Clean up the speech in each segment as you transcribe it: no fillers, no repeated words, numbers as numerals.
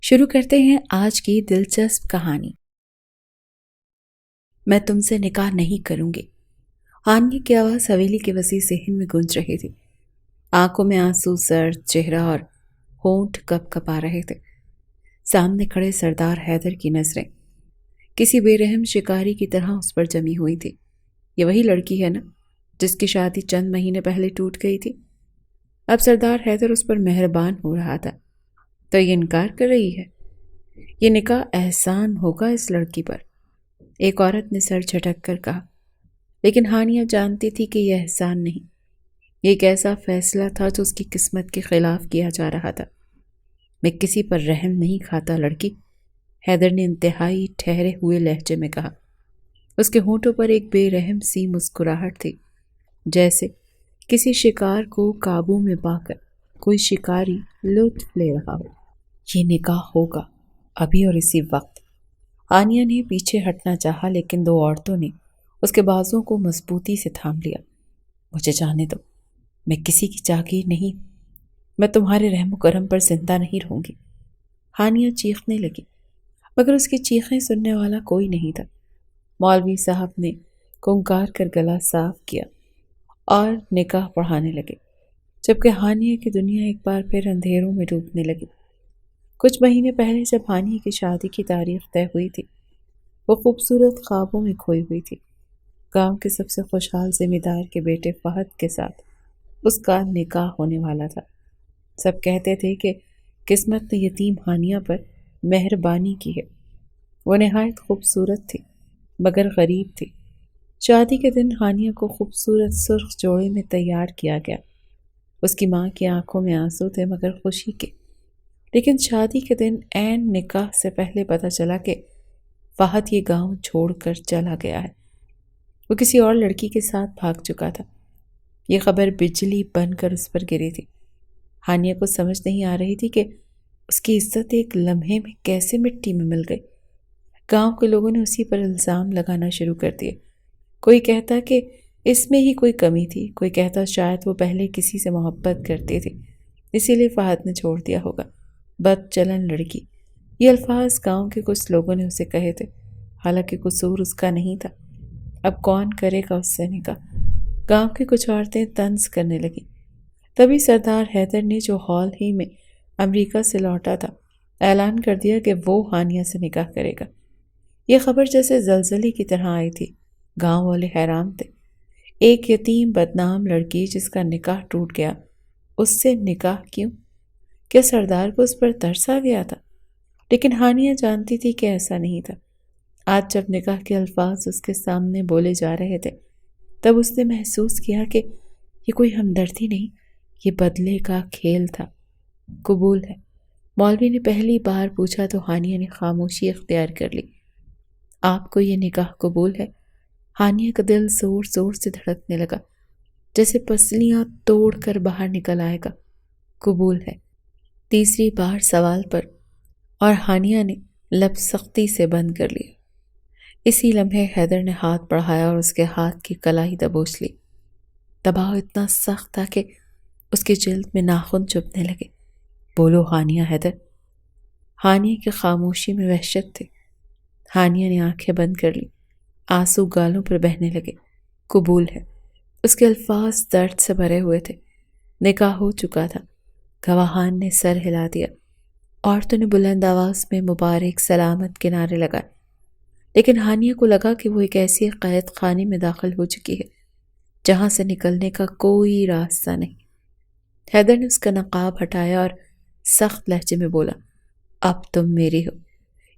شروع کرتے ہیں آج کی دلچسپ کہانی۔ میں تم سے نکاح نہیں کروں گی۔ ہانیہ کی آواز حویلی کے وسیع صحن میں گونج رہی تھی۔ آنکھوں میں آنسو، سرد چہرہ اور ہونٹ کپ کپا رہے تھے۔ سامنے کھڑے سردار حیدر کی نظریں کسی بے رحم شکاری کی طرح اس پر جمی ہوئی تھی۔ یہ وہی لڑکی ہے نا جس کی شادی چند مہینے پہلے ٹوٹ گئی تھی؟ اب سردار حیدر اس پر مہربان ہو رہا تھا تو یہ انکار کر رہی ہے۔ یہ نکاح احسان ہوگا اس لڑکی پر، ایک عورت نے سر جھٹک کر کہا۔ لیکن ہانیہ جانتی تھی کہ یہ احسان نہیں، یہ ایک ایسا فیصلہ تھا جو اس کی قسمت کے خلاف کیا جا رہا تھا۔ میں کسی پر رحم نہیں کھاتا لڑکی، حیدر نے انتہائی ٹھہرے ہوئے لہجے میں کہا۔ اس کے ہونٹوں پر ایک بے رحم سی مسکراہٹ تھی، جیسے کسی شکار کو قابو میں پا کر کوئی شکاری لطف لے رہا ہو۔ یہ نکاح ہوگا ابھی اور اسی وقت۔ ہانیہ نے پیچھے ہٹنا چاہا لیکن دو عورتوں نے اس کے بازوں کو مضبوطی سے تھام لیا۔ مجھے جانے دو، میں کسی کی جاگیر نہیں، میں تمہارے رحم و کرم پر زندہ نہیں رہوں گی۔ ہانیہ چیخنے لگی مگر اس کی چیخیں سننے والا کوئی نہیں تھا۔ مولوی صاحب نے کھنکار کر گلا صاف کیا اور نکاح پڑھانے لگے، جبکہ ہانیہ کی دنیا ایک بار پھر اندھیروں میں ڈوبنے لگی۔ کچھ مہینے پہلے جب ہانیہ کی شادی کی تاریخ طے ہوئی تھی، وہ خوبصورت خوابوں میں کھوئی ہوئی تھی۔ گاؤں کے سب سے خوشحال ذمہ دار کے بیٹے فہد کے ساتھ اس کا نکاح ہونے والا تھا۔ سب کہتے تھے کہ قسمت نے یتیم ہانیہ پر مہربانی کی ہے۔ وہ نہایت خوبصورت تھی مگر غریب تھی۔ شادی کے دن ہانیہ کو خوبصورت سرخ جوڑے میں تیار کیا گیا۔ اس کی ماں کی آنکھوں میں آنسو تھے مگر خوشی کے۔ لیکن شادی کے دن عین نکاح سے پہلے پتہ چلا کہ فہد یہ گاؤں چھوڑ کر چلا گیا ہے۔ وہ کسی اور لڑکی کے ساتھ بھاگ چکا تھا۔ یہ خبر بجلی بن کر اس پر گری تھی۔ ہانیہ کو سمجھ نہیں آ رہی تھی کہ اس کی عزت ایک لمحے میں کیسے مٹی میں مل گئی۔ گاؤں کے لوگوں نے اسی پر الزام لگانا شروع کر دیے۔ کوئی کہتا کہ اس میں ہی کوئی کمی تھی، کوئی کہتا شاید وہ پہلے کسی سے محبت کرتی تھی، اسی لیے فہد نے چھوڑ دیا ہوگا۔ بد چلن لڑکی، یہ الفاظ گاؤں کے کچھ لوگوں نے اسے کہے تھے، حالانکہ قصور اس کا نہیں تھا۔ اب کون کرے گا اس سے نکاح؟ گاؤں کی کچھ عورتیں طنز کرنے لگیں۔ تبھی سردار حیدر نے، جو حال ہی میں امریکہ سے لوٹا تھا، اعلان کر دیا کہ وہ ہانیہ سے نکاح کرے گا۔ یہ خبر جیسے زلزلے کی طرح آئی تھی۔ گاؤں والے حیران تھے۔ ایک یتیم بدنام لڑکی جس کا نکاح ٹوٹ گیا، اس سے نکاح کیوں؟ کیا سردار کو اس پر ترس آ گیا تھا؟ لیکن ہانیہ جانتی تھی کہ ایسا نہیں تھا۔ آج جب نکاح کے الفاظ اس کے سامنے بولے جا رہے تھے، تب اس نے محسوس کیا کہ یہ کوئی ہمدردی نہیں، یہ بدلے کا کھیل تھا۔ قبول ہے، مولوی نے پہلی بار پوچھا تو ہانیہ نے خاموشی اختیار کر لی۔ آپ کو یہ نکاح قبول ہے؟ ہانیہ کا دل زور زور سے دھڑکنے لگا، جیسے پسلیاں توڑ کر باہر نکل آئے گا۔ قبول ہے، تیسری بار سوال پر، اور ہانیہ نے لب سختی سے بند کر لیا۔ اسی لمحے حیدر نے ہاتھ بڑھایا اور اس کے ہاتھ کی کلائی دبوچ لی۔ دباؤ اتنا سخت تھا کہ اس کی جلد میں ناخن چبھنے لگے۔ بولو ہانیہ حیدر۔ ہانیہ کی خاموشی میں وحشت تھی۔ ہانیہ نے آنکھیں بند کر لی، آنسو گالوں پر بہنے لگے۔ قبول ہے۔ اس کے الفاظ درد سے بھرے ہوئے تھے۔ نکاح ہو چکا تھا۔ گواہان نے سر ہلا دیا، عورتوں نے بلند آواز میں مبارک سلامت کے نعرے لگائے۔ لیکن ہانیہ کو لگا کہ وہ ایک ایسی قید خانے میں داخل ہو چکی ہے جہاں سے نکلنے کا کوئی راستہ نہیں۔ حیدر نے اس کا نقاب ہٹایا اور سخت لہجے میں بولا، اب تم میری ہو،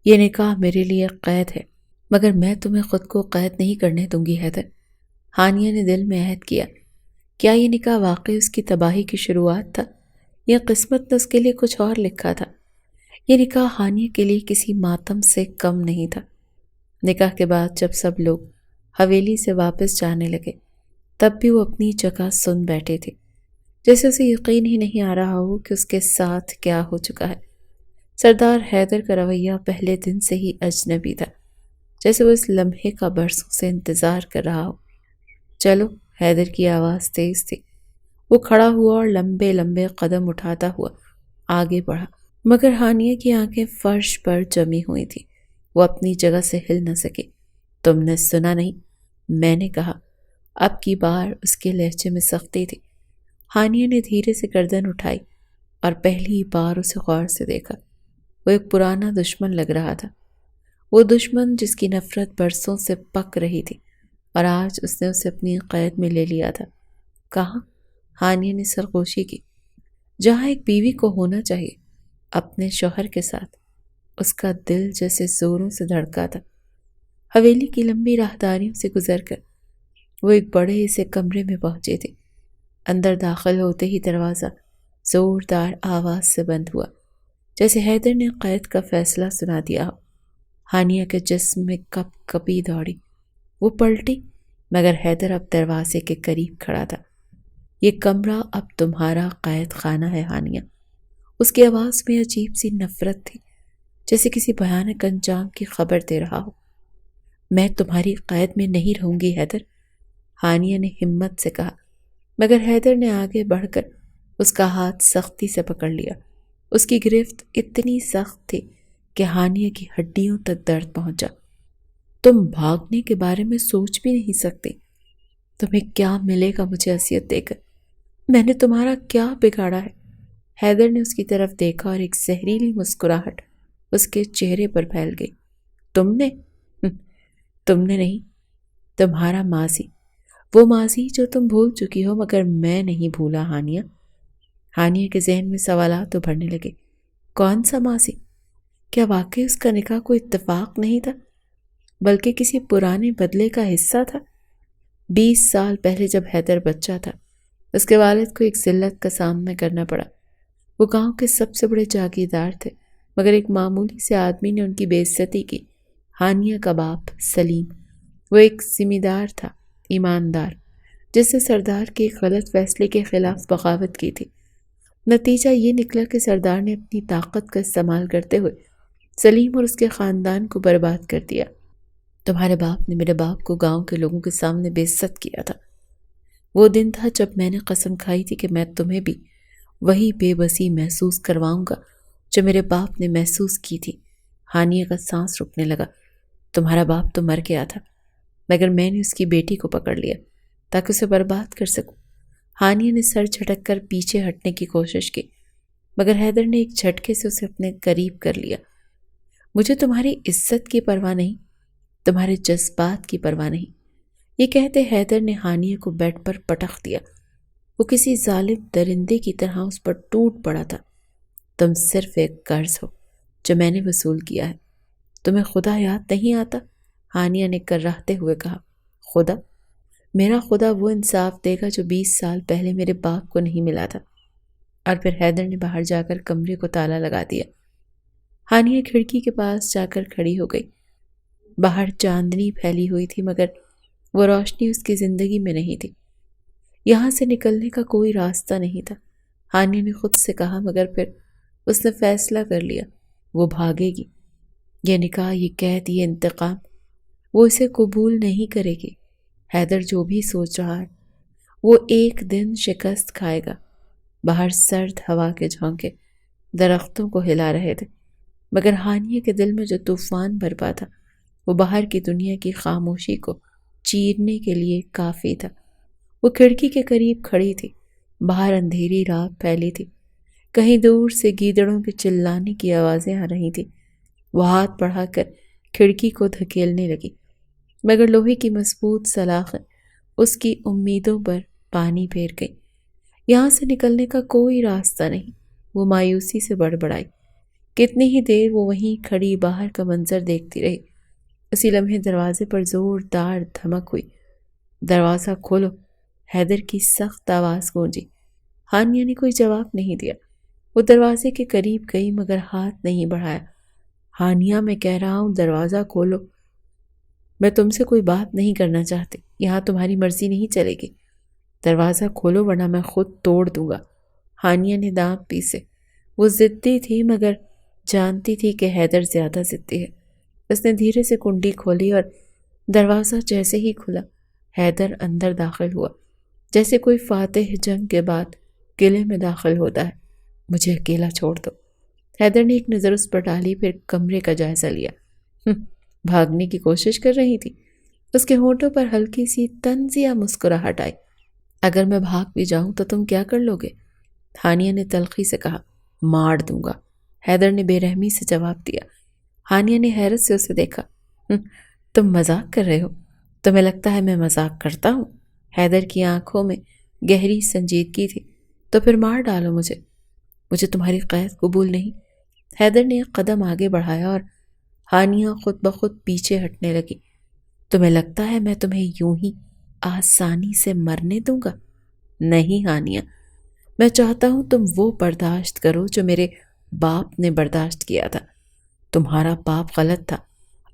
یہ نکاح میرے لیے قید ہے، مگر میں تمہیں خود کو قید نہیں کرنے دوں گی حیدر۔ ہانیہ نے دل میں عہد کیا، کیا یہ نکاح واقعی اس کی تباہی کی شروعات تھا یا قسمت نے اس کے لیے کچھ اور لکھا تھا؟ یہ نکاح ہانیہ کے لیے کسی ماتم سے کم نہیں تھا۔ نکاح کے بعد جب سب لوگ حویلی سے واپس جانے لگے، تب بھی وہ اپنی جگہ سن بیٹھے تھے، جیسے اسے یقین ہی نہیں آ رہا ہو کہ اس کے ساتھ کیا ہو چکا ہے۔ سردار حیدر کا رویہ پہلے دن سے ہی اجنبی تھا، جیسے وہ اس لمحے کا برسوں سے انتظار کر رہا ہو۔ چلو، حیدر کی آواز تیز تھی۔ وہ کھڑا ہوا اور لمبے لمبے قدم اٹھاتا ہوا آگے بڑھا۔ مگر ہانیہ کی آنکھیں فرش پر جمی ہوئی تھی، وہ اپنی جگہ سے ہل نہ سکے۔ تم نے سنا نہیں؟ میں نے کہا۔ اب کی بار اس کے لہجے میں سختی تھی۔ ہانیہ نے دھیرے سے گردن اٹھائی اور پہلی بار اسے غور سے دیکھا۔ وہ ایک پرانا دشمن لگ رہا تھا، وہ دشمن جس کی نفرت برسوں سے پک رہی تھی اور آج اس نے اسے اپنی قید میں لے لیا تھا۔ کہاں؟ ہانیہ نے سرخوشی کی۔ جہاں ایک بیوی کو ہونا چاہیے، اپنے شوہر کے ساتھ۔ اس کا دل جیسے زوروں سے دھڑکا تھا۔ حویلی کی لمبی راہداریوں سے گزر کر وہ ایک بڑے سے کمرے میں پہنچے تھے۔ اندر داخل ہوتے ہی دروازہ زوردار آواز سے بند ہوا، جیسے حیدر نے قید کا فیصلہ سنا دیا ہو۔ ہانیہ کے جسم میں کپ کپی دوڑی، وہ پلٹی، مگر حیدر اب دروازے کے قریب کھڑا تھا۔ یہ کمرہ اب تمہارا قید خانہ ہے ہانیہ۔ اس کی آواز میں عجیب سی نفرت تھی، جیسے کسی بھیانک انجام کی خبر دے رہا ہو۔ میں تمہاری قید میں نہیں رہوں گی حیدر، ہانیہ نے ہمت سے کہا، مگر حیدر نے آگے بڑھ کر اس کا ہاتھ سختی سے پکڑ لیا۔ اس کی گرفت اتنی سخت تھی کہ ہانیہ کی ہڈیوں تک درد پہنچا۔ تم بھاگنے کے بارے میں سوچ بھی نہیں سکتے۔ تمہیں کیا ملے گا مجھے اذیت دے کر؟ میں نے تمہارا کیا بگاڑا ہے؟ حیدر نے اس کی طرف دیکھا اور ایک زہریلی مسکراہٹ اس کے چہرے پر پھیل گئی۔ تم نے؟ تم نے نہیں، تمہارا ماضی، وہ ماضی جو تم بھول چکی ہو مگر میں نہیں بھولا ہانیہ۔ ہانیہ کے ذہن میں سوالات ابھرنے لگے۔ کون سا ماضی؟ کیا واقعی اس کا نکاح کوئی اتفاق نہیں تھا، بلکہ کسی پرانے بدلے کا حصہ تھا؟ 20 سال پہلے جب حیدر بچہ تھا، اس کے والد کو ایک ذلت کا سامنا کرنا پڑا۔ وہ گاؤں کے سب سے بڑے جاگیردار تھے، مگر ایک معمولی سے آدمی نے ان کی بے عزتی کی۔ ہانیہ کا باپ سلیم، وہ ایک ذمہ دار تھا، ایماندار، جس نے سردار کے ایک غلط فیصلے کے خلاف بغاوت کی تھی۔ نتیجہ یہ نکلا کہ سردار نے اپنی طاقت کا استعمال کرتے ہوئے سلیم اور اس کے خاندان کو برباد کر دیا۔ تمہارے باپ نے میرے باپ کو گاؤں کے لوگوں کے سامنے بے عزت کیا تھا۔ وہ دن تھا جب میں نے قسم کھائی تھی کہ میں تمہیں بھی وہی بے بسی محسوس کرواؤں گا جو میرے باپ نے محسوس کی تھی۔ ہانیہ کا سانس رکنے لگا۔ تمہارا باپ تو مر گیا تھا، مگر میں نے اس کی بیٹی کو پکڑ لیا تاکہ اسے برباد کر سکوں۔ ہانیہ نے سر جھٹک کر پیچھے ہٹنے کی کوشش کی، مگر حیدر نے ایک جھٹکے سے اسے اپنے قریب کر لیا۔ مجھے تمہاری عزت کی پرواہ نہیں، تمہارے جذبات کی پرواہ نہیں، یہ کہتے حیدر نے ہانیہ کو بیڈ پر پٹخ دیا۔ وہ کسی ظالم درندے کی طرح اس پر ٹوٹ پڑا تھا۔ تم صرف ایک قرض ہو جو میں نے وصول کیا ہے۔ تمہیں خدا یاد نہیں آتا؟ ہانیہ نے کراہتے ہوئے کہا۔ خدا؟ میرا خدا وہ انصاف دے گا جو 20 سال پہلے میرے باپ کو نہیں ملا تھا۔ اور پھر حیدر نے باہر جا کر کمرے کو تالا لگا دیا۔ ہانیہ کھڑکی کے پاس جا کر کھڑی ہو گئی۔ باہر چاندنی پھیلی ہوئی تھی، مگر وہ روشنی اس کی زندگی میں نہیں تھی۔ یہاں سے نکلنے کا کوئی راستہ نہیں تھا، ہانیہ نے خود سے کہا، مگر پھر اس نے فیصلہ کر لیا، وہ بھاگے گی۔ یہ نکاح، یہ قید، یہ انتقام، وہ اسے قبول نہیں کرے گی۔ حیدر جو بھی سوچ رہا ہے، وہ ایک دن شکست کھائے گا۔ باہر سرد ہوا کے جھونکے درختوں کو ہلا رہے تھے، مگر ہانیہ کے دل میں جو طوفان برپا تھا وہ باہر کی دنیا کی خاموشی کو چیرنے کے لیے کافی تھا۔ وہ کھڑکی کے قریب کھڑی تھی، باہر اندھیری رات پھیلی تھی، کہیں دور سے گیدڑوں کے چلانے کی آوازیں آ رہی تھیں۔ وہ ہاتھ بڑھا کر کھڑکی کو دھکیلنے لگی، مگر لوہے کی مضبوط سلاخیں اس کی امیدوں پر پانی پھیر گئی۔ یہاں سے نکلنے کا کوئی راستہ نہیں، وہ مایوسی سے بڑبڑائی۔ کتنی ہی دیر وہ وہیں کھڑی باہر کا منظر دیکھتی رہی۔ اسی لمحے دروازے پر زوردار دھمک ہوئی۔ دروازہ کھولو، حیدر کی سخت آواز گونجی۔ ہانیہ نے کوئی جواب نہیں دیا۔ وہ دروازے کے قریب گئی مگر ہاتھ نہیں بڑھایا۔ ہانیہ، میں کہہ رہا ہوں دروازہ کھولو۔ میں تم سے کوئی بات نہیں کرنا چاہتی، یہاں تمہاری مرضی نہیں چلے گی۔ دروازہ کھولو ورنہ میں خود توڑ دوں گا۔ ہانیہ نے دانت پیسے۔ وہ ضدی تھی مگر جانتی تھی کہ حیدر زیادہ ضدی ہے۔ اس نے دھیرے سے کنڈی کھولی اور دروازہ جیسے ہی کھلا، حیدر اندر داخل ہوا، جیسے کوئی فاتح جنگ کے بعد قلعے میں داخل ہوتا ہے۔ مجھے اکیلا چھوڑ دو، حیدر نے ایک نظر اس پر ڈالی، پھر کمرے کا جائزہ لیا۔ بھاگنے کی کوشش کر رہی تھی۔ اس کے ہونٹوں پر ہلکی سی طنزیہ مسکراہٹ آئی۔ اگر میں بھاگ بھی جاؤں تو تم کیا کر لو گے؟ ہانیہ نے تلخی سے کہا۔ مار دوں گا، حیدر نے بے رحمی سے جواب دیا۔ ہانیہ نے حیرت سے اسے دیکھا۔ تم مذاق کر رہے ہو؟ تمہیں لگتا ہے میں مذاق کرتا ہوں؟ حیدر کی آنکھوں میں گہری سنجیدگی تھی۔ تو پھر مار ڈالو مجھے تمہاری قید قبول نہیں۔ حیدر نے ایک قدم آگے بڑھایا اور ہانیہ خود بخود پیچھے ہٹنے لگی۔ تمہیں لگتا ہے میں تمہیں یوں ہی آسانی سے مرنے دوں گا؟ نہیں ہانیہ، میں چاہتا ہوں تم وہ برداشت کرو جو میرے باپ نے برداشت کیا تھا۔ تمہارا باپ غلط تھا۔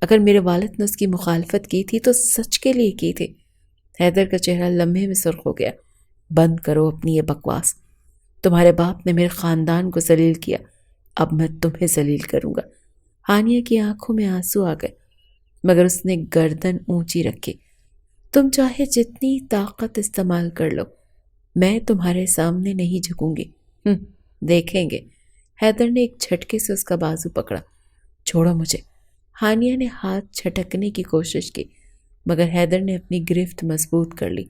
اگر میرے والد نے اس کی مخالفت کی تھی تو سچ کے لیے کی تھی۔ حیدر کا چہرہ لمحے میں سرخ ہو گیا۔ بند کرو اپنی یہ بکواس۔ تمہارے باپ نے میرے خاندان کو ذلیل کیا، اب میں تمہیں ذلیل کروں گا۔ ہانیہ کی آنکھوں میں آنسو آ گئے، مگر اس نے گردن اونچی رکھی۔ تم چاہے جتنی طاقت استعمال کر لو، میں تمہارے سامنے نہیں جھکوں گی۔ دیکھیں گے۔ حیدر نے ایک جھٹکے سے اس کا بازو پکڑا۔ چھوڑو مجھے۔ ہانیہ نے ہاتھ چھٹکنے کی کوشش کی، مگر حیدر نے اپنی گرفت مضبوط کر لی۔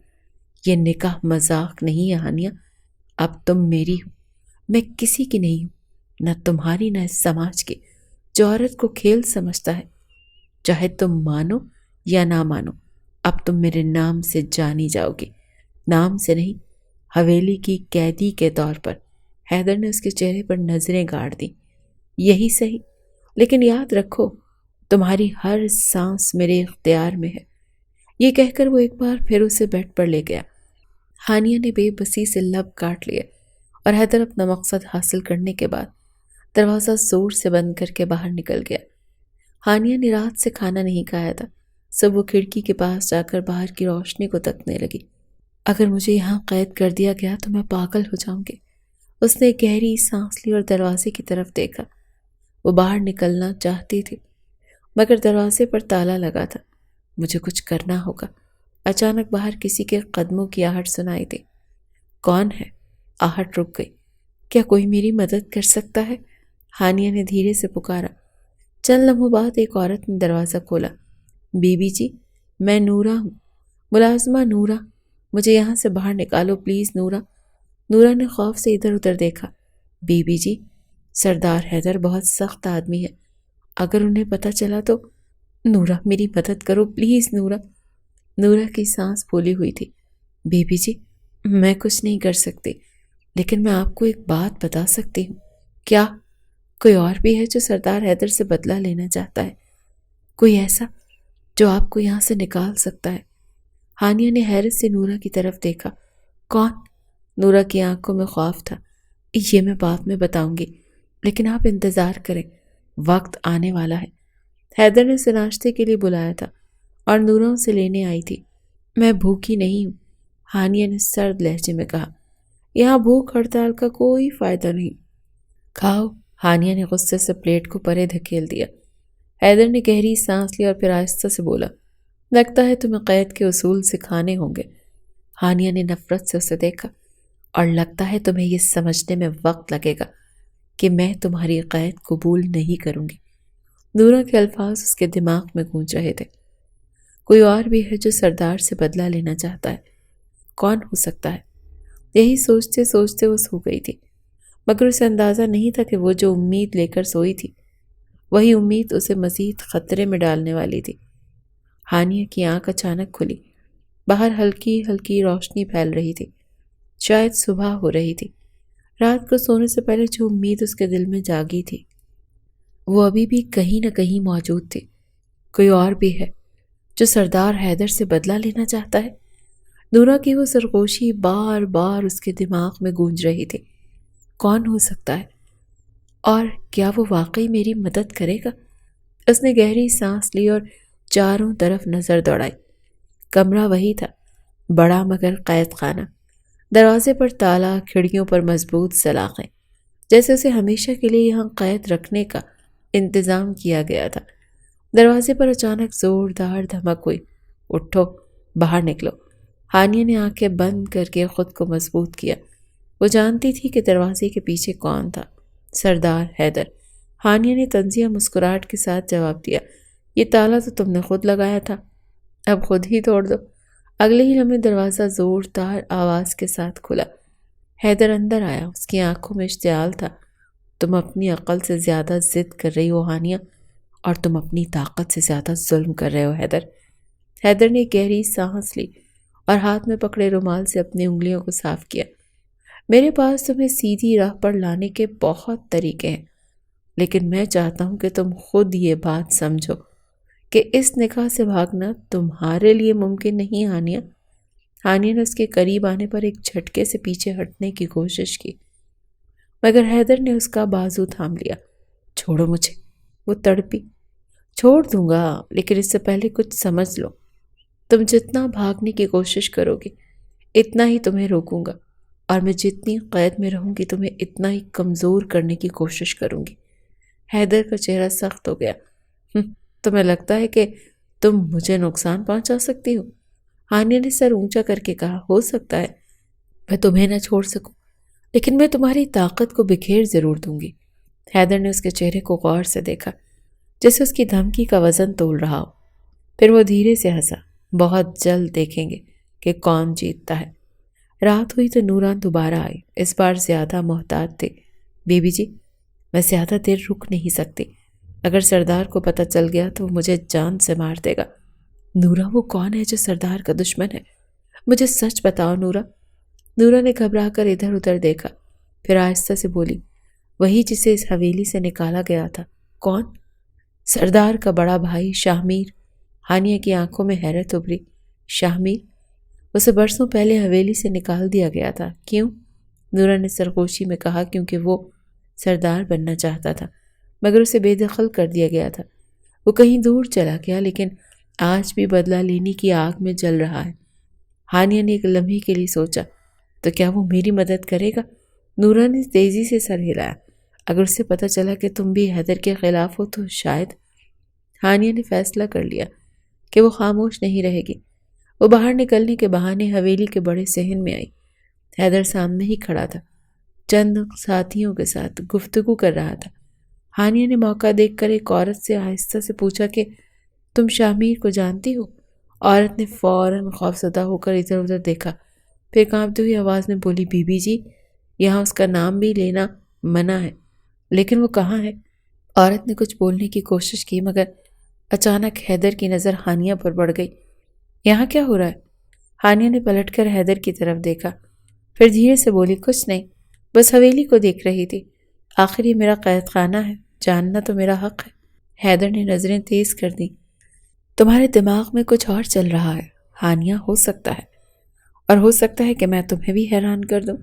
یہ نکاح مذاق نہیں ہے ہانیہ، اب تم میری ہو، میں کسی کی نہیں ہوں، نہ تمہاری نہ اس سماج کی جو عورت کو کھیل سمجھتا ہے۔ چاہے تم مانو یا نہ مانو، اب تم میرے نام سے جانی جاؤ گی، نام سے نہیں، حویلی کی قیدی کے طور پر۔ حیدر نے اس کے چہرے پر نظریں گاڑ دیں۔ یہی صحیح، لیکن یاد رکھو تمہاری ہر سانس میرے اختیار میں ہے۔ یہ کہہ کر وہ ایک بار پھر اسے بیڈ پر لے گیا۔ ہانیہ نے بے بسی سے لب کاٹ لیے اور حیدر اپنا مقصد حاصل کرنے کے بعد دروازہ زور سے بند کر کے باہر نکل گیا۔ ہانیہ نے رات سے کھانا نہیں کھایا تھا، سب وہ کھڑکی کے پاس جا کر باہر کی روشنی کو تکنے لگی۔ اگر مجھے یہاں قید کر دیا گیا تو میں پاگل ہو جاؤں گی۔ اس نے گہری سانس لی اور دروازے کی طرف دیکھا۔ وہ باہر نکلنا چاہتی تھی، مگر دروازے پر تالا لگا تھا۔ مجھے کچھ کرنا ہوگا۔ اچانک باہر کسی کے قدموں کی آہٹ سنائی دی۔ کون ہے؟ آہٹ رک گئی۔ کیا کوئی میری مدد کر سکتا ہے؟ ہانیہ نے دھیرے سے پکارا۔ چند لمحوں بعد ایک عورت نے دروازہ کھولا۔ بی بی جی، میں نورا ہوں، ملازمہ نورا، مجھے یہاں سے باہر نکالو پلیز نورا۔ نورا نے خوف سے ادھر ادھر دیکھا۔ بی بی جی، سردار حیدر بہت سخت آدمی ہے، اگر انہیں پتہ چلا تو۔ نورا میری مدد کرو پلیز نورا۔ نورا کی سانس پھولی ہوئی تھی۔ بی بی جی، میں کچھ نہیں کر سکتی، لیکن میں آپ کو ایک بات بتا سکتی ہوں۔ کیا؟ کوئی اور بھی ہے جو سردار حیدر سے بدلہ لینا چاہتا ہے، کوئی ایسا جو آپ کو یہاں سے نکال سکتا ہے؟ ہانیہ نے حیرت سے نورا کی طرف دیکھا۔ کون؟ نورا کی آنکھوں میں خوف تھا۔ یہ میں بعد میں بتاؤں گی، لیکن آپ انتظار کریں، وقت آنے والا ہے۔ حیدر نے اسے ناشتے کے لیے بلایا تھا اور نورا اسے لینے آئی تھی۔ میں بھوکی نہیں ہوں، ہانیہ نے سرد لہجے میں کہا۔ یہاں بھوک ہڑتال کا کوئی فائدہ نہیں۔ کھاؤ، ہانیہ نے غصے سے پلیٹ کو پرے دھکیل دیا۔ حیدر نے گہری سانس لی اور پھر آہستہ سے بولا، لگتا ہے تمہیں قید کے اصول سکھانے ہوں گے۔ ہانیہ نے نفرت سے اسے دیکھا۔ اور لگتا ہے تمہیں یہ سمجھنے میں وقت لگے گا کہ میں تمہاری قید قبول نہیں کروں گی۔ نورا کے الفاظ اس کے دماغ میں گونج رہے تھے۔ کوئی اور بھی ہے جو سردار سے بدلہ لینا چاہتا ہے، کون ہو سکتا ہے؟ یہی سوچتے سوچتے وہ سو گئی تھی، مگر اسے اندازہ نہیں تھا کہ وہ جو امید لے کر سوئی تھی وہی امید اسے مزید خطرے میں ڈالنے والی تھی۔ ہانیہ کی آنکھ اچانک کھلی۔ باہر ہلکی ہلکی روشنی پھیل رہی تھی، شاید صبح ہو رہی تھی۔ رات کو سونے سے پہلے جو امید اس کے دل میں جاگی تھی وہ ابھی بھی کہیں نہ کہیں موجود تھی۔ کوئی اور بھی ہے جو سردار حیدر سے بدلہ لینا چاہتا ہے۔ نورا کی وہ سرگوشی بار بار اس کے دماغ میں گونج رہی تھی۔ کون ہو سکتا ہے؟ اور کیا وہ واقعی میری مدد کرے گا؟ اس نے گہری سانس لی اور چاروں طرف نظر دوڑائی۔ کمرہ وہی تھا، بڑا مگر قید خانہ۔ دروازے پر تالا، کھڑکیوں پر مضبوط سلاخیں، جیسے اسے ہمیشہ کے لیے یہاں قید رکھنے کا انتظام کیا گیا تھا۔ دروازے پر اچانک زوردار دھمک ہوئی۔ اٹھو، باہر نکلو۔ ہانیہ نے آنکھیں بند کر کے خود کو مضبوط کیا۔ وہ جانتی تھی کہ دروازے کے پیچھے کون تھا، سردار حیدر۔ ہانیہ نے طنزیہ مسکراہٹ کے ساتھ جواب دیا، یہ تالا تو تم نے خود لگایا تھا، اب خود ہی توڑ دو۔ اگلے ہی لمحے دروازہ زوردار آواز کے ساتھ کھلا۔ حیدر اندر آیا، اس کی آنکھوں میں اشتعال تھا۔ تم اپنی عقل سے زیادہ ضد کر رہی ہو ہانیہ، اور تم اپنی طاقت سے زیادہ ظلم کر رہے ہو حیدر۔ حیدر نے گہری سانس لی اور ہاتھ میں پکڑے رومال سے اپنی انگلیوں کو صاف کیا۔ میرے پاس تمہیں سیدھی راہ پر لانے کے بہت طریقے ہیں، لیکن میں چاہتا ہوں کہ تم خود یہ بات سمجھو کہ اس نکاح سے بھاگنا تمہارے لیے ممکن نہیں ہانیہ۔ ہانیہ نے اس کے قریب آنے پر ایک جھٹکے سے پیچھے ہٹنے کی کوشش کی، مگر حیدر نے اس کا بازو تھام لیا۔ چھوڑو مجھے، وہ تڑپی۔ چھوڑ دوں گا، لیکن اس سے پہلے کچھ سمجھ لو۔ تم جتنا بھاگنے کی کوشش کرو گے اتنا ہی تمہیں روکوں گا، اور میں جتنی قید میں رہوں گی تمہیں اتنا ہی کمزور کرنے کی کوشش کروں گی۔ حیدر کا چہرہ سخت ہو گیا۔ تمہیں لگتا ہے کہ تم مجھے نقصان پہنچا سکتی ہو؟ ہانیہ نے سر اونچا کر کے کہا، ہو سکتا ہے میں تمہیں نہ چھوڑ سکوں، لیکن میں تمہاری طاقت کو بکھیر ضرور دوں گی۔ حیدر نے اس کے چہرے کو غور سے دیکھا، جیسے اس کی دھمکی کا وزن تول رہا ہو۔ پھر وہ دھیرے سے ہنسا، بہت جلد دیکھیں گے کہ کون جیتتا ہے۔ رات ہوئی تو نوران دوبارہ آئی، اس بار زیادہ محتاط تھے۔ بی بی جی، میں زیادہ دیر رک نہیں سکتی، اگر سردار کو پتہ چل گیا تو وہ مجھے جان سے مار دے گا۔ نورا، وہ کون ہے جو سردار کا دشمن ہے؟ مجھے سچ بتاؤ نورا۔ نورا نے گھبرا کر ادھر ادھر دیکھا، پھر آہستہ سے بولی، وہی جسے اس حویلی سے نکالا گیا تھا۔ کون؟ سردار کا بڑا بھائی شاہ میر۔ ہانیہ کی آنکھوں میں حیرت ابھری۔ شاہ میر؟ اسے برسوں پہلے حویلی سے نکال دیا گیا تھا، کیوں؟ نورا نے سرگوشی میں کہا، کیونکہ وہ سردار بننا چاہتا تھا، مگر اسے بے دخل کر دیا گیا تھا۔ وہ کہیں دور چلا گیا، لیکن آج بھی بدلہ لینے کی آگ میں جل رہا ہے۔ ہانیہ نے ایک لمحے کے لیے سوچا، تو کیا وہ میری مدد کرے گا؟ نورا نے تیزی سے سر ہلایا، اگر اسے پتہ چلا کہ تم بھی حیدر کے خلاف ہو تو شاید۔ ہانیہ نے فیصلہ کر لیا کہ وہ خاموش نہیں رہے گی۔ وہ باہر نکلنے کے بہانے حویلی کے بڑے صحن میں آئی۔ حیدر سامنے ہی کھڑا تھا، چند ساتھیوں کے ساتھ گفتگو کر رہا تھا۔ ہانیہ نے موقع دیکھ کر ایک عورت سے آہستہ سے پوچھا کہ تم شاہ میر کو جانتی ہو؟ عورت نے فوراً خوفزدہ ہو کر ادھر ادھر دیکھا، پھر کانپتی ہوئی آواز میں بولی، بی بی جی، یہاں اس کا نام بھی لینا منع ہے۔ لیکن وہ کہاں ہے؟ عورت نے کچھ بولنے کی کوشش کی، مگر اچانک حیدر کی نظر ہانیہ پر پڑ گئی۔ یہاں کیا ہو رہا ہے؟ ہانیہ نے پلٹ کر حیدر کی طرف دیکھا، پھر دھیرے سے بولی، کچھ نہیں، بس حویلی کو دیکھ رہی تھی۔ آخر یہ میرا قید خانہ ہے، جاننا تو میرا حق ہے۔ حیدر نے نظریں تیز کر دیں۔ تمہارے دماغ میں کچھ اور چل رہا ہے ہانیہ، ہو سکتا ہے، اور ہو سکتا ہے کہ میں تمہیں بھی حیران کر دوں۔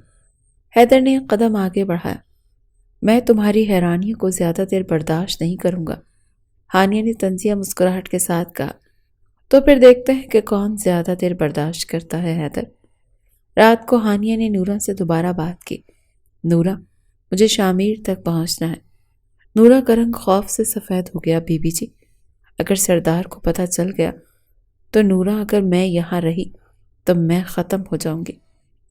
حیدر نے ایک قدم آگے بڑھایا۔ میں تمہاری حیرانیوں کو زیادہ دیر برداشت نہیں کروں گا، ہانیہ نے طنزیہ مسکراہٹ کے ساتھ کہا۔ تو پھر دیکھتے ہیں کہ کون زیادہ دیر برداشت کرتا ہے حیدر۔ رات کو ہانیہ نے نورا سے دوبارہ بات کی۔ نورا، مجھے شاہ میر تک پہنچنا ہے۔ نورا کا رنگ خوف سے سفید ہو گیا۔ بی بی جی، اگر سردار کو پتہ چل گیا تو نورا، اگر میں یہاں رہی تو میں ختم ہو جاؤں گی۔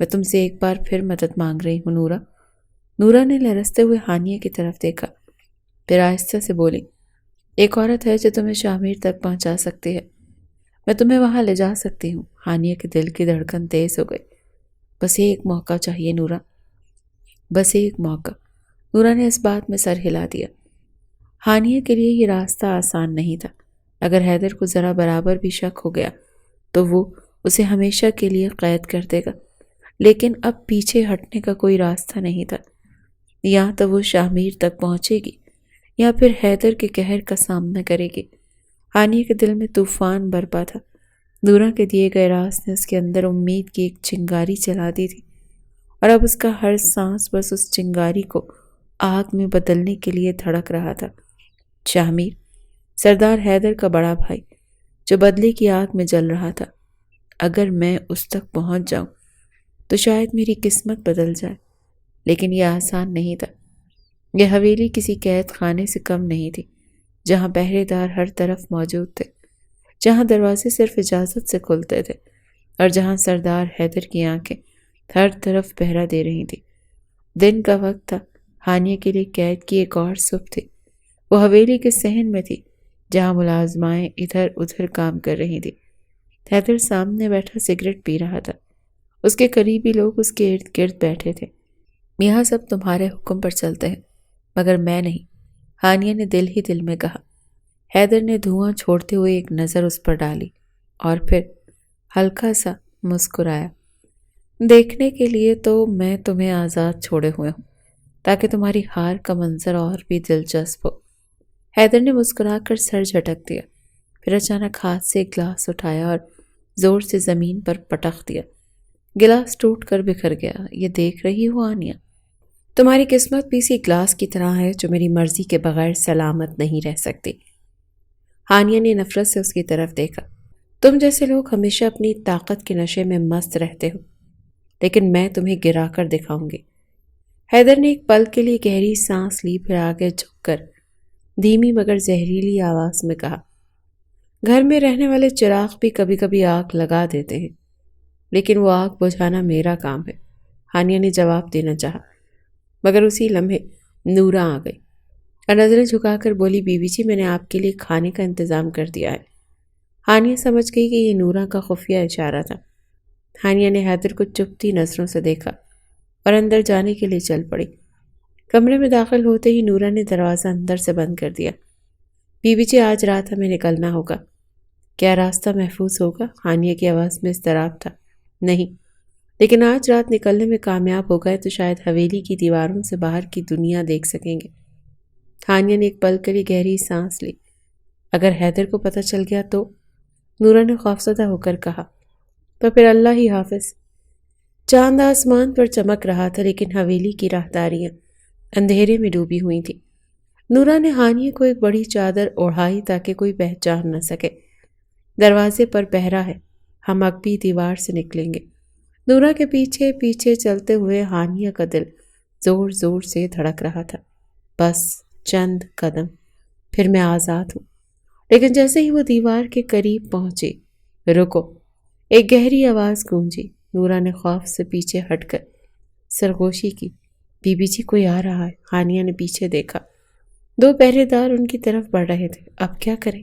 میں تم سے ایک بار پھر مدد مانگ رہی ہوں نورا۔ نورا نے لرزتے ہوئے ہانیہ کی طرف دیکھا، پھر آہستہ سے بولی، ایک عورت ہے جو تمہیں شاہ میر تک پہنچا سکتی ہے، میں تمہیں وہاں لے جا سکتی ہوں۔ ہانیہ کے دل کی دھڑکن تیز ہو گئی۔ بس ایک موقع چاہیے نورا، بس ایک موقع۔ نورا نے اس بات میں سر ہلا دیا۔ ہانیہ کے لیے یہ راستہ آسان نہیں تھا۔ اگر حیدر کو ذرا برابر بھی شک ہو گیا تو وہ اسے ہمیشہ کے لیے قید کر دے گا، لیکن اب پیچھے ہٹنے کا کوئی راستہ نہیں تھا۔ یا تو وہ شاہ میر تک پہنچے گی یا پھر حیدر کے قہر کا سامنا کرے گی۔ ہانیہ کے دل میں طوفان برپا تھا۔ نورا کے دیے گئے راز نے اس کے اندر امید کی ایک چنگاری چلا دی تھی، اور اب اس کا ہر سانس بس اس چنگاری کو آگ میں بدلنے کے لیے دھڑک رہا تھا۔ شاہ میر، سردار حیدر کا بڑا بھائی، جو بدلے کی آگ میں جل رہا تھا، اگر میں اس تک پہنچ جاؤں تو شاید میری قسمت بدل جائے، لیکن یہ آسان نہیں تھا۔ یہ حویلی کسی قید خانے سے کم نہیں تھی، جہاں پہرے دار ہر طرف موجود تھے، جہاں دروازے صرف اجازت سے کھلتے تھے، اور جہاں سردار حیدر کی آنکھیں ہر طرف پہرا دے رہی تھی۔ دن کا وقت تھا، ہانیہ کے لیے قید کی ایک اور صبح تھی۔ وہ حویلی کے صحن میں تھی جہاں ملازمائیں ادھر ادھر کام کر رہی تھی۔ حیدر سامنے بیٹھا سگریٹ پی رہا تھا۔ اس کے قریبی لوگ اس کے ارد گرد بیٹھے تھے۔ یہاں سب تمہارے حکم پر چلتے ہیں مگر میں نہیں، ہانیہ نے دل ہی دل میں کہا۔ حیدر نے دھواں چھوڑتے ہوئے ایک نظر اس پر ڈالی اور پھر ہلکا سا مسکرایا۔ دیکھنے کے لیے تو میں تمہیں آزاد چھوڑے ہوئے ہوں تاکہ تمہاری ہار کا منظر اور بھی دلچسپ ہو۔ حیدر نے مسکرا کر سر جھٹک دیا، پھر اچانک ہاتھ سے ایک گلاس اٹھایا اور زور سے زمین پر پٹخ دیا۔ گلاس ٹوٹ کر بکھر گیا۔ یہ دیکھ رہی ہو ہانیہ، تمہاری قسمت بھی اسی گلاس کی طرح ہے جو میری مرضی کے بغیر سلامت نہیں رہ سکتی۔ ہانیہ نے نفرت سے اس کی طرف دیکھا۔ تم جیسے لوگ ہمیشہ اپنی طاقت کے نشے میں مست رہتے ہو، لیکن میں تمہیں گرا کر دکھاؤں گی۔ حیدر نے ایک پل کے لیے گہری سانس لی، پھر آگے جھک کر دھیمی مگر زہریلی آواز میں کہا، گھر میں رہنے والے چراغ بھی کبھی کبھی آگ لگا دیتے ہیں، لیکن وہ آگ بجھانا میرا کام ہے۔ ہانیہ نے جواب دینا چاہا مگر اسی لمحے نورا آ گئی اور نظریں جھکا کر بولی، بیوی جی میں نے آپ کے لیے کھانے کا انتظام کر دیا ہے۔ ہانیہ سمجھ گئی کہ یہ نورا کا خفیہ اشارہ تھا۔ ہانیہ نے حیدر کو چپتی نظروں سے دیکھا اور اندر جانے کے لیے چل پڑی۔ کمرے میں داخل ہوتے ہی نورا نے دروازہ اندر سے بند کر دیا۔ بیوی جی آج رات ہمیں نکلنا ہوگا، کیا راستہ محفوظ ہوگا؟ ہانیہ کی آواز میں اضطراب تھا۔ نہیں، لیکن آج رات نکلنے میں کامیاب ہو گئے تو شاید حویلی کی دیواروں سے باہر کی دنیا دیکھ سکیں گے۔ ہانیہ نے ایک پل کے لیے گہری سانس لی۔ اگر حیدر کو پتہ چل گیا تو؟ نورا نے خوفزدہ ہو کر کہا، تو پھر اللہ ہی حافظ۔ چاند آسمان پر چمک رہا تھا لیکن حویلی کی راہداریاں اندھیرے میں ڈوبی ہوئی تھی۔ نورا نے ہانیہ کو ایک بڑی چادر اوڑھائی تاکہ کوئی پہچان نہ سکے۔ دروازے پر پہرا ہے، ہم اب بھی دیوار سے نکلیں گے۔ نورا کے پیچھے پیچھے چلتے ہوئے ہانیہ کا دل زور زور سے دھڑک رہا تھا۔ بس چند قدم، پھر میں آزاد ہوں۔ لیکن جیسے ہی وہ دیوار کے قریب پہنچی، رکو، ایک گہری آواز گونجی۔ نورا نے خوف سے پیچھے ہٹ کر سرگوشی کی، بی بی جی کوئی آ رہا ہے۔ ہانیہ نے پیچھے دیکھا، 2 پہرے دار ان کی طرف بڑھ رہے تھے۔ اب کیا کریں؟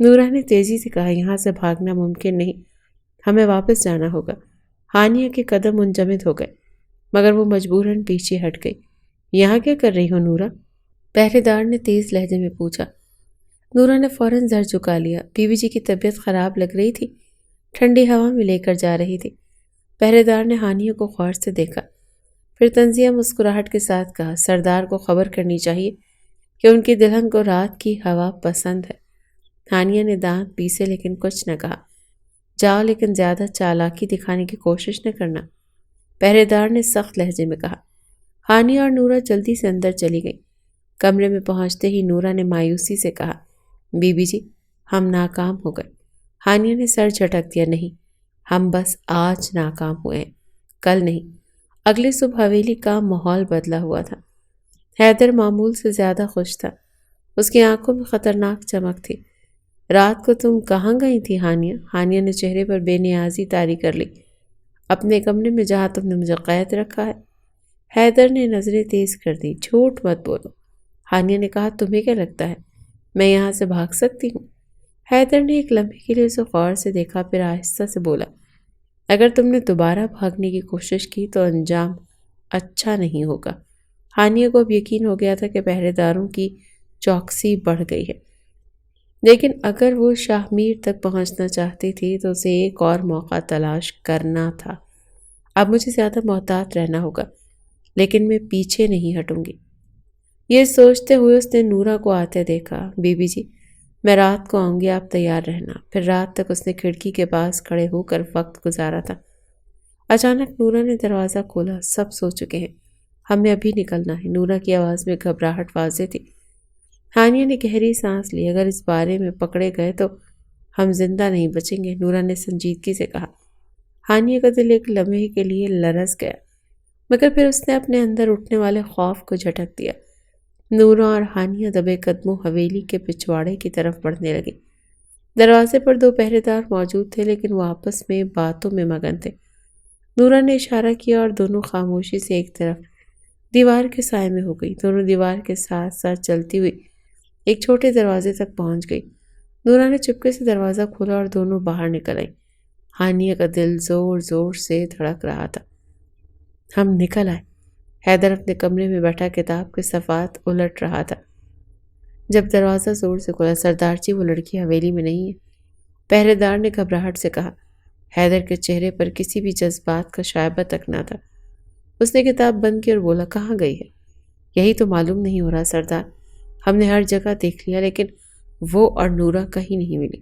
نورا نے تیزی سے کہا، یہاں سے بھاگنا ممکن نہیں، ہمیں واپس جانا ہوگا۔ ہانیہ کے قدم منجمد ہو گئے مگر وہ مجبوراً پیچھے ہٹ گئی۔ یہاں کیا کر رہی ہو نورا؟ پہرے دار نے تیز لہجے میں پوچھا۔ نورا نے فوراً سر جھکا لیا۔ بیوی جی کی طبیعت خراب لگ رہی تھی، ٹھنڈی ہوا میں لے کر جا رہی تھی۔ پہرے دار نے ہانیہ کو غور سے دیکھا، پھر طنزیہ مسکراہٹ کے ساتھ کہا، سردار کو خبر کرنی چاہیے کہ ان کی دلہن کو رات کی ہوا پسند ہے۔ ہانیہ نے دانت پیسے لیکن کچھ نہ کہا۔ جاؤ لیکن زیادہ چالاکی دکھانے کی کوشش نہ کرنا، پہرے دار نے سخت لہجے میں کہا۔ ہانیہ اور نورا جلدی سے اندر چلی گئی۔ کمرے میں پہنچتے ہی نورا نے مایوسی سے کہا، بی بی جی ہم ناکام ہو گئے۔ ہانیہ نے سر جھٹک دیا، نہیں، ہم بس آج ناکام ہوئے ہیں، کل نہیں۔ اگلی صبح حویلی کا ماحول بدلا ہوا تھا۔ حیدر معمول سے زیادہ خوش تھا، اس کی آنکھوں میں خطرناک چمک تھی۔ رات کو تم کہاں گئی تھی ہانیہ؟ ہانیہ نے چہرے پر بے نیازی طاری کر لی۔ اپنے کمرے میں جہاں تم نے مجھے قید رکھا ہے۔ حیدر نے نظریں تیز کر دی، جھوٹ مت بولو۔ ہانیہ نے کہا، تمہیں کیا لگتا ہے میں یہاں سے بھاگ سکتی ہوں؟ حیدر نے ایک لمحے کے لیے اسے غور سے دیکھا، پھر آہستہ سے بولا، اگر تم نے دوبارہ بھاگنے کی کوشش کی تو انجام اچھا نہیں ہوگا۔ ہانیہ کو اب یقین ہو گیا تھا کہ پہرے داروں کی چوکسی بڑھ گئی ہے، لیکن اگر وہ شاہ میر تک پہنچنا چاہتی تھی تو اسے ایک اور موقع تلاش کرنا تھا۔ اب مجھے زیادہ محتاط رہنا ہوگا، لیکن میں پیچھے نہیں ہٹوں گی۔ یہ سوچتے ہوئے اس نے نورا کو آتے دیکھا۔ بی بی جی میں رات کو آؤں گی، آپ تیار رہنا۔ پھر رات تک اس نے کھڑکی کے پاس کھڑے ہو کر وقت گزارا تھا۔ اچانک نورا نے دروازہ کھولا، سب سو چکے ہیں، ہمیں ابھی نکلنا ہے۔ نورا کی آواز میں گھبراہٹ واضح تھی۔ ہانیہ نے گہری سانس لی، اگر اس بارے میں پکڑے گئے تو ہم زندہ نہیں بچیں گے، نورا نے سنجیدگی سے کہا۔ ہانیہ کا دل ایک لمحے کے لیے لرز گیا مگر پھر اس نے اپنے اندر اٹھنے والے خوف کو جھٹک دیا۔ نورا اور ہانیہ دبے قدموں حویلی کے پچھواڑے کی طرف بڑھنے لگے۔ دروازے پر 2 پہرے دار موجود تھے لیکن وہ آپس میں باتوں میں مگن تھے۔ نورا نے اشارہ کیا اور دونوں خاموشی سے ایک طرف دیوار کے سائے میں ہو گئی۔ دونوں دیوار کے ساتھ ساتھ چلتی ہوئی ایک چھوٹے دروازے تک پہنچ گئی۔ نورا نے چپکے سے دروازہ کھولا اور دونوں باہر نکل آئی۔ ہانیہ کا دل زور زور سے دھڑک رہا تھا۔ ہم نکل آئے۔ حیدر اپنے کمرے میں بیٹھا کتاب کے صفحات الٹ رہا تھا۔ جب دروازہ زور سے کھلا، سردار جی وہ لڑکی حویلی میں نہیں ہے، پہرے دار نے گھبراہٹ سے کہا۔ حیدر کے چہرے پر کسی بھی جذبات کا شائبہ تک نہ تھا۔ اس نے کتاب بند کی اور بولا، کہاں گئی ہے؟ یہی تو معلوم نہیں ہو رہا سردار، ہم نے ہر جگہ دیکھ لیا لیکن وہ اور نورا کہیں نہیں ملی۔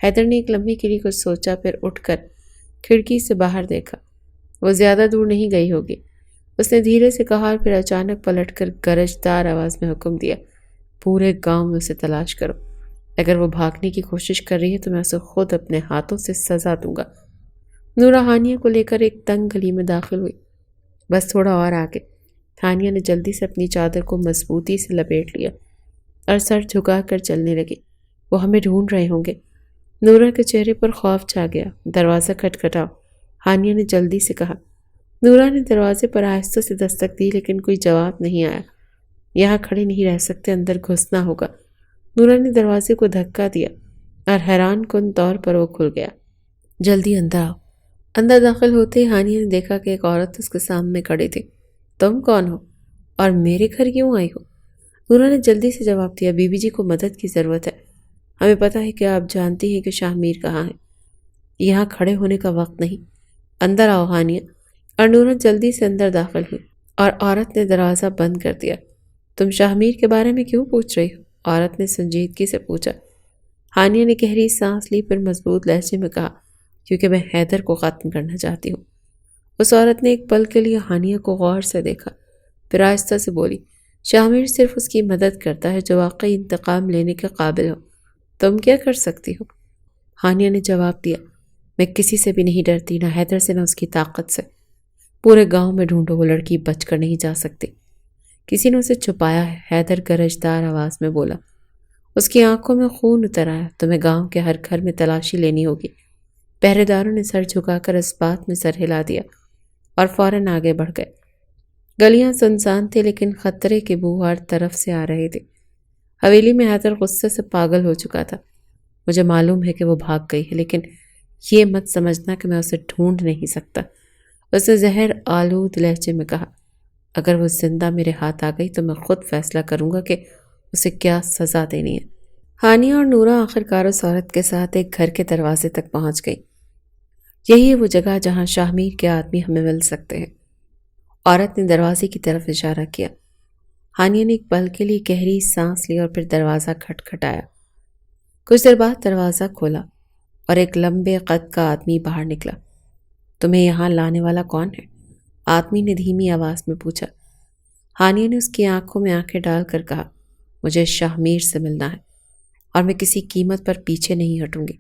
حیدر نے ایک لمحے کے لیے کچھ سوچا، پھر اٹھ کر کھڑکی سے باہر دیکھا۔ وہ زیادہ دور نہیں گئی ہوگی، اس نے دھیرے سے کہا، اور پھر اچانک پلٹ کر گرجدار آواز میں حکم دیا، پورے گاؤں میں اسے تلاش کرو۔ اگر وہ بھاگنے کی کوشش کر رہی ہے تو میں اسے خود اپنے ہاتھوں سے سزا دوں گا۔ نورا ہانیہ کو لے کر ایک تنگ گلی میں داخل ہوئی۔ بس تھوڑا اور آگے۔ ہانیہ نے جلدی سے اپنی چادر کو مضبوطی سے لپیٹ لیا اور سر جھکا کر چلنے لگی۔ وہ ہمیں ڈھونڈ رہے ہوں گے۔ نورا کے چہرے پر خوف چھا گیا۔ دروازہ کھٹکھٹاؤ، ہانیہ نے جلدی سے کہا۔ نورا نے دروازے پر آہستہ سے دستک دی لیکن کوئی جواب نہیں آیا۔ یہاں کھڑے نہیں رہ سکتے، اندر گھسنا ہوگا۔ نورا نے دروازے کو دھکا دیا اور حیران کن طور پر وہ کھل گیا۔ جلدی اندر آؤ۔ اندر داخل ہوتے ہی ہانیہ نے دیکھا کہ ایک عورت اس کے سامنے کھڑی تھی۔ تم کون ہو اور میرے گھر کیوں آئی ہو؟ نورا نے جلدی سے جواب دیا، بی بی جی کو مدد کی ضرورت ہے۔ ہمیں پتہ ہے کہ آپ جانتی ہیں کہ شاہ میر کہاں ہے۔ یہاں کھڑے ہونے کا وقت نہیں، اندر آؤ ہانیہ۔ اور نورا جلدی سے اندر داخل ہوئی اور عورت نے دروازہ بند کر دیا۔ تم شاہ میر کے بارے میں کیوں پوچھ رہی ہو؟ عورت نے سنجیدگی سے پوچھا۔ ہانیہ نے گہری سانس لی، پھر مضبوط لہجے میں کہا، کیونکہ میں حیدر کو ختم کرنا چاہتی ہوں۔ اس عورت نے ایک پل کے لیے ہانیہ کو غور سے دیکھا، پھر آہستہ سے بولی، شاہ میر صرف اس کی مدد کرتا ہے جو واقعی انتقام لینے کے قابل ہو۔ تم کیا کر سکتی ہو؟ ہانیہ نے جواب دیا، میں کسی سے بھی نہیں ڈرتی، نہ حیدر سے نہ اس کی طاقت سے۔ پورے گاؤں میں ڈھونڈو، وہ لڑکی بچ کر نہیں جا سکتی۔ کسی نے اسے چھپایا ہے، حیدر گرجدار آواز میں بولا۔ اس کی آنکھوں میں خون اتر آیا۔ تمہیں گاؤں کے ہر گھر میں تلاشی لینی ہوگی۔ پہرے داروں نے سر جھکا کر اس بات میں سر ہلا دیا اور فوراً آگے بڑھ گئے۔ گلیاں سنسان تھیں لیکن خطرے کے بو ہر طرف سے آ رہے تھے۔ حویلی میں حیدر غصے سے پاگل ہو چکا تھا۔ مجھے معلوم ہے کہ وہ بھاگ گئی ہے، لیکن یہ مت سمجھنا کہ میں اسے ڈھونڈ نہیں سکتا۔ اس نے زہر آلود لہجے میں کہا، اگر وہ زندہ میرے ہاتھ آ گئی تو میں خود فیصلہ کروں گا کہ اسے کیا سزا دینی ہے۔ ہانیہ اور نورا آخرکار اس عورت کے ساتھ ایک گھر کے دروازے تک پہنچ گئی۔ یہی ہے وہ جگہ جہاں شاہ میر کے آدمی ہمیں مل سکتے ہیں۔ عورت نے دروازے کی طرف اشارہ کیا۔ ہانیہ نے ایک پل کے لیے گہری سانس لی اور پھر دروازہ کھٹکھٹایا۔ کچھ دیر بعد دروازہ کھولا اور ایک لمبے قد کا آدمی باہر نکلا۔ تمہیں یہاں لانے والا کون ہے؟ آدمی نے دھیمی آواز میں پوچھا۔ ہانیہ نے اس کی آنکھوں میں آنکھیں ڈال کر کہا، مجھے شاہ میر سے ملنا ہے اور میں کسی قیمت پر پیچھے نہیں ہٹوں گی۔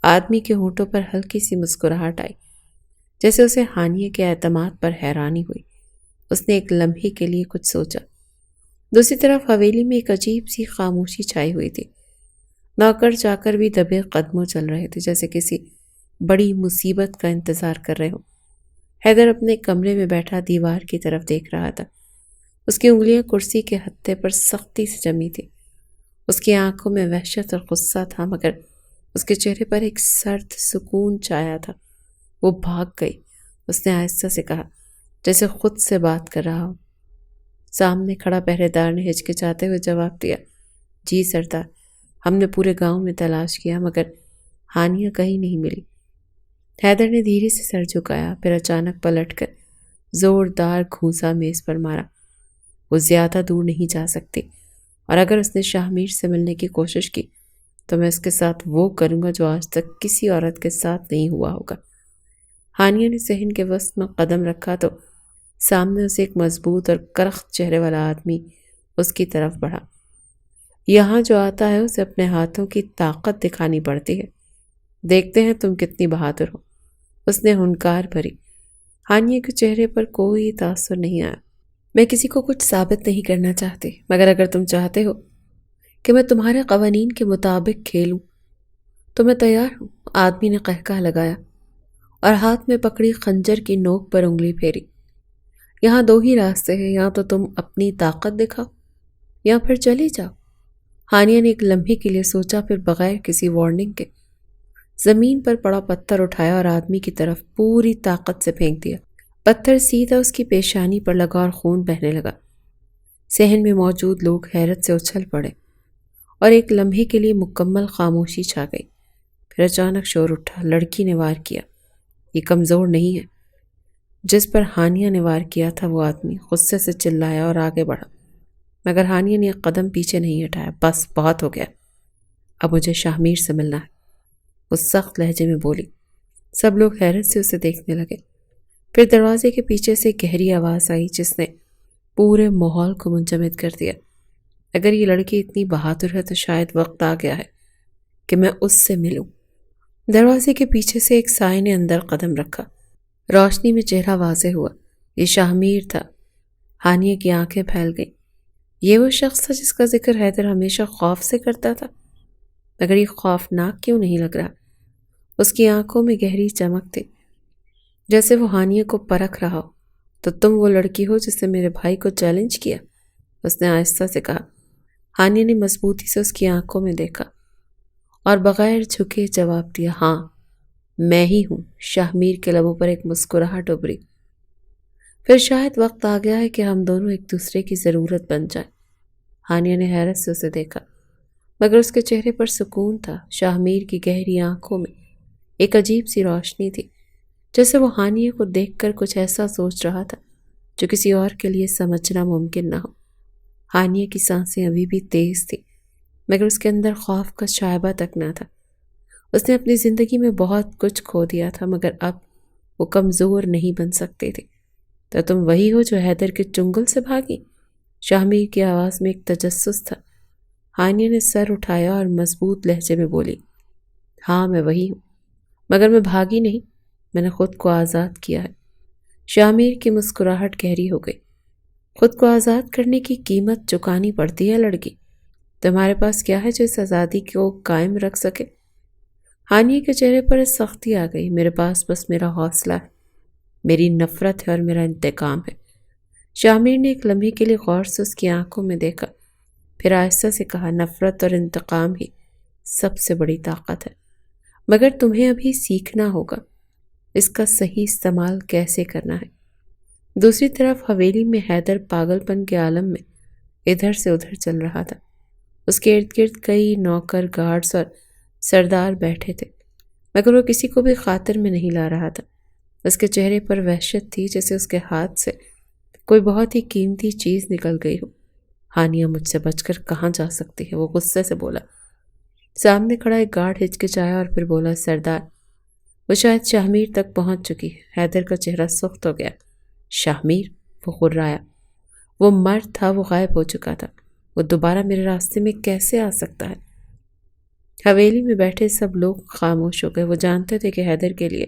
آدمی کے ہونٹوں پر ہلکی سی مسکراہٹ آئی، جیسے اسے ہانیہ کے اعتماد پر حیرانی ہوئی۔ اس نے ایک لمحے کے لیے کچھ سوچا۔ دوسری طرف حویلی میں ایک عجیب سی خاموشی چھائی ہوئی تھی۔ نوکر چاکر بھی دبے قدموں چل رہے تھے، جیسے کسی بڑی مصیبت کا انتظار کر رہے ہوں۔ حیدر اپنے کمرے میں بیٹھا دیوار کی طرف دیکھ رہا تھا۔ اس کی انگلیاں کرسی کے ہتھے پر سختی سے جمی تھی۔ اس کی آنکھوں میں وحشت اور غصہ تھا، مگر اس کے چہرے پر ایک سرد سکون چھایا تھا۔ وہ بھاگ گئی، اس نے آہستہ سے کہا، جیسے خود سے بات کر رہا ہو۔ سامنے کھڑا پہرے دار نے ہچکچاتے ہوئے جواب دیا، جی سردار، ہم نے پورے گاؤں میں تلاش کیا مگر ہانیہ کہیں نہیں ملی۔ حیدر نے دھیرے سے سر جھکایا، پھر اچانک پلٹ کر زوردار گھونسا میز پر مارا۔ وہ زیادہ دور نہیں جا سکتی، اور اگر اس نے شاہ میر سے ملنے کی کوشش کی تو میں اس کے ساتھ وہ کروں گا جو آج تک کسی عورت کے ساتھ نہیں ہوا ہوگا۔ ہانیہ نے صحن کے وسط میں قدم رکھا تو سامنے اسے ایک مضبوط اور کرخت چہرے والا آدمی اس کی طرف بڑھا۔ یہاں جو آتا ہے اسے اپنے ہاتھوں کی طاقت دکھانی پڑتی ہے، دیکھتے ہیں تم کتنی بہادر ہو، اس نے ہنکار بھری۔ ہانیہ کے چہرے پر کوئی تاثر نہیں آیا۔ میں کسی کو کچھ ثابت نہیں کرنا چاہتی، مگر اگر تم چاہتے ہو کہ میں تمہارے قوانین کے مطابق کھیلوں تو میں تیار ہوں، آدمی نے قہقہ لگایا اور ہاتھ میں پکڑی خنجر کی نوک پر انگلی پھیری۔ یہاں دو ہی راستے ہیں، یا تو تم اپنی طاقت دکھاؤ یا پھر چلی جاؤ۔ ہانیہ نے ایک لمحے کے لیے سوچا، پھر بغیر کسی وارننگ کے زمین پر پڑا پتھر اٹھایا اور آدمی کی طرف پوری طاقت سے پھینک دیا۔ پتھر سیدھا اس کی پیشانی پر لگا اور خون بہنے لگا۔ صحن میں موجود لوگ حیرت سے اچھل پڑے اور ایک لمحے کے لیے مکمل خاموشی چھا گئی۔ پھر اچانک شور اٹھا، لڑکی نے وار کیا۔ یہ کمزور نہیں ہے۔ جس پر ہانیہ نے وار کیا تھا وہ آدمی غصے سے چلایا اور آگے بڑھا، مگر ہانیہ نے ایک قدم پیچھے نہیں ہٹایا۔ بس بہت ہو گیا، اب مجھے شاہمیر سے ملنا ہے، وہ سخت لہجے میں بولی۔ سب لوگ حیرت سے اسے دیکھنے لگے۔ پھر دروازے کے پیچھے سے گہری آواز آئی جس نے پورے ماحول کو منجمد کر دیا۔ اگر یہ لڑکی اتنی بہادر ہے تو شاید وقت آ گیا ہے کہ میں اس سے ملوں۔ دروازے کے پیچھے سے ایک سائے نے اندر قدم رکھا۔ روشنی میں چہرہ واضح ہوا، یہ شاہمیر تھا۔ ہانیہ کی آنکھیں پھیل گئیں۔ یہ وہ شخص تھا جس کا ذکر حیدر ہمیشہ خوف سے کرتا تھا، مگر یہ خوفناک کیوں نہیں لگ رہا؟ اس کی آنکھوں میں گہری چمک تھی، جیسے وہ ہانیہ کو پرکھ رہا ہو۔ تو تم وہ لڑکی ہو جس نے میرے بھائی کو چیلنج کیا؟ اس نے آہستہ سے کہا۔ ہانیہ نے مضبوطی سے اس کی آنکھوں میں دیکھا اور بغیر جھکے جواب دیا، ہاں میں ہی ہوں۔ شاہمیر کے لبوں پر ایک مسکراہٹ ابھری۔ پھر شاید وقت آ گیا ہے کہ ہم دونوں ایک دوسرے کی ضرورت بن جائیں۔ ہانیہ نے حیرت سے اسے دیکھا، مگر اس کے چہرے پر سکون تھا۔ شاہمیر کی گہری آنکھوں میں ایک عجیب سی روشنی تھی، جیسے وہ ہانیہ کو دیکھ کر کچھ ایسا سوچ رہا تھا جو کسی اور کے لیے سمجھنا ممکن نہ ہو۔ ہانیہ کی سانسیں ابھی بھی تیز تھی، مگر اس کے اندر خوف کا شائبہ تک نہ تھا۔ اس نے اپنی زندگی میں بہت کچھ کھو دیا تھا، مگر اب وہ کمزور نہیں بن سکتے تھے۔ تو تم وہی ہو جو حیدر کے چنگل سے بھاگی؟ شاہمیر کی آواز میں ایک تجسس تھا۔ ہانیہ نے سر اٹھایا اور مضبوط لہجے میں بولی، ہاں میں وہی ہوں، مگر میں بھاگی نہیں، میں نے خود کو آزاد کیا ہے۔ شاہمیر کی مسکراہٹ گہری ہو گئی۔ خود کو آزاد کرنے کی قیمت چکانی پڑتی ہے لڑکی۔ تمہارے پاس کیا ہے جو اس آزادی کو قائم رکھ سکے؟ ہانیہ کے چہرے پر سختی آ گئی۔ میرے پاس بس میرا حوصلہ ہے، میری نفرت ہے اور میرا انتقام ہے۔ شاہمیر نے ایک لمحے کے لیے غور سے اس کی آنکھوں میں دیکھا، پھر آہستہ سے کہا، نفرت اور انتقام ہی سب سے بڑی طاقت ہے، مگر تمہیں ابھی سیکھنا ہوگا اس کا صحیح استعمال کیسے کرنا ہے۔ دوسری طرف حویلی میں حیدر پاگل پن کے عالم میں ادھر سے ادھر چل رہا تھا۔ اس کے ارد گرد کئی نوکر، گارڈز اور سردار بیٹھے تھے، مگر وہ کسی کو بھی خاطر میں نہیں لا رہا تھا۔ اس کے چہرے پر وحشت تھی، جیسے اس کے ہاتھ سے کوئی بہت ہی قیمتی چیز نکل گئی ہو۔ ہانیہ مجھ سے بچ کر کہاں جا سکتی ہے؟ وہ غصے سے بولا۔ سامنے کھڑا ایک گارڈ ہچکچایا اور پھر بولا، سردار وہ شاید شاہمیر تک پہنچ چکی ہے۔ حیدر کا چہرہ سخت ہو گیا۔ شاہمیر؟ وہ غرایا۔ وہ مرد تھا، وہ غائب ہو چکا تھا، وہ دوبارہ میرے راستے میں کیسے آ سکتا ہے؟ حویلی میں بیٹھے سب لوگ خاموش ہو گئے۔ وہ جانتے تھے کہ حیدر کے لیے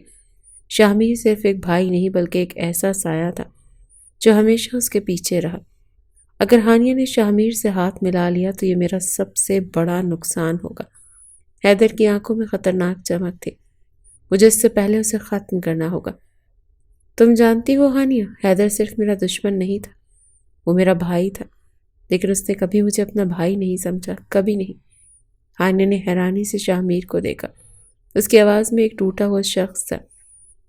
شاہمیر صرف ایک بھائی نہیں بلکہ ایک ایسا سایہ تھا جو ہمیشہ اس کے پیچھے رہا۔ اگر ہانیہ نے شاہمیر سے ہاتھ ملا لیا تو یہ میرا سب سے بڑا نقصان ہوگا۔ حیدر کی آنکھوں میں خطرناک چمک تھی۔ مجھے اس سے پہلے اسے ختم کرنا ہوگا۔ تم جانتی ہو ہانیہ، حیدر صرف میرا دشمن نہیں تھا، وہ میرا بھائی تھا، لیکن اس نے کبھی مجھے اپنا بھائی نہیں سمجھا، کبھی نہیں۔ ہانیہ نے حیرانی سے شاہمیر کو دیکھا۔ اس کی آواز میں ایک ٹوٹا ہوا شخص تھا،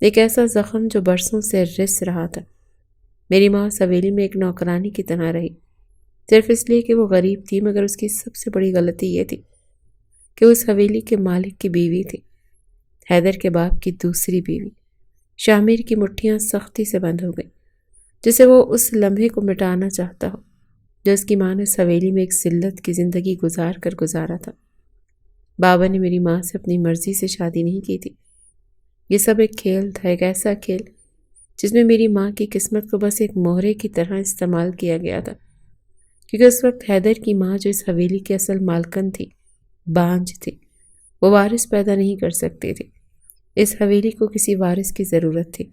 ایک ایسا زخم جو برسوں سے رس رہا تھا۔ میری ماں اس حویلی میں ایک نوکرانی کی طرح رہی، صرف اس لیے کہ وہ غریب تھی، مگر اس کی سب سے بڑی غلطی یہ تھی کہ وہ اس حویلی کے مالک کی بیوی تھی، حیدر کے باپ کی دوسری بیوی۔ شاہمیر کی مٹھیاں سختی سے بند ہو گئیں، جسے وہ اس لمحے کو مٹانا چاہتا ہو جو اس کی ماں نے اس حویلی میں ایک ذلت کی زندگی گزارا تھا۔ بابا نے میری ماں سے اپنی مرضی سے شادی نہیں کی تھی۔ یہ سب ایک کھیل تھا، ایک ایسا کھیل جس میں میری ماں کی قسمت کو بس ایک مہرے کی طرح استعمال کیا گیا تھا، کیونکہ اس وقت حیدر کی ماں جو اس حویلی کی اصل مالکن تھی، بانجھ تھی، وہ وارث پیدا نہیں کر سکتی تھی۔ اس حویلی کو کسی وارث کی ضرورت تھی،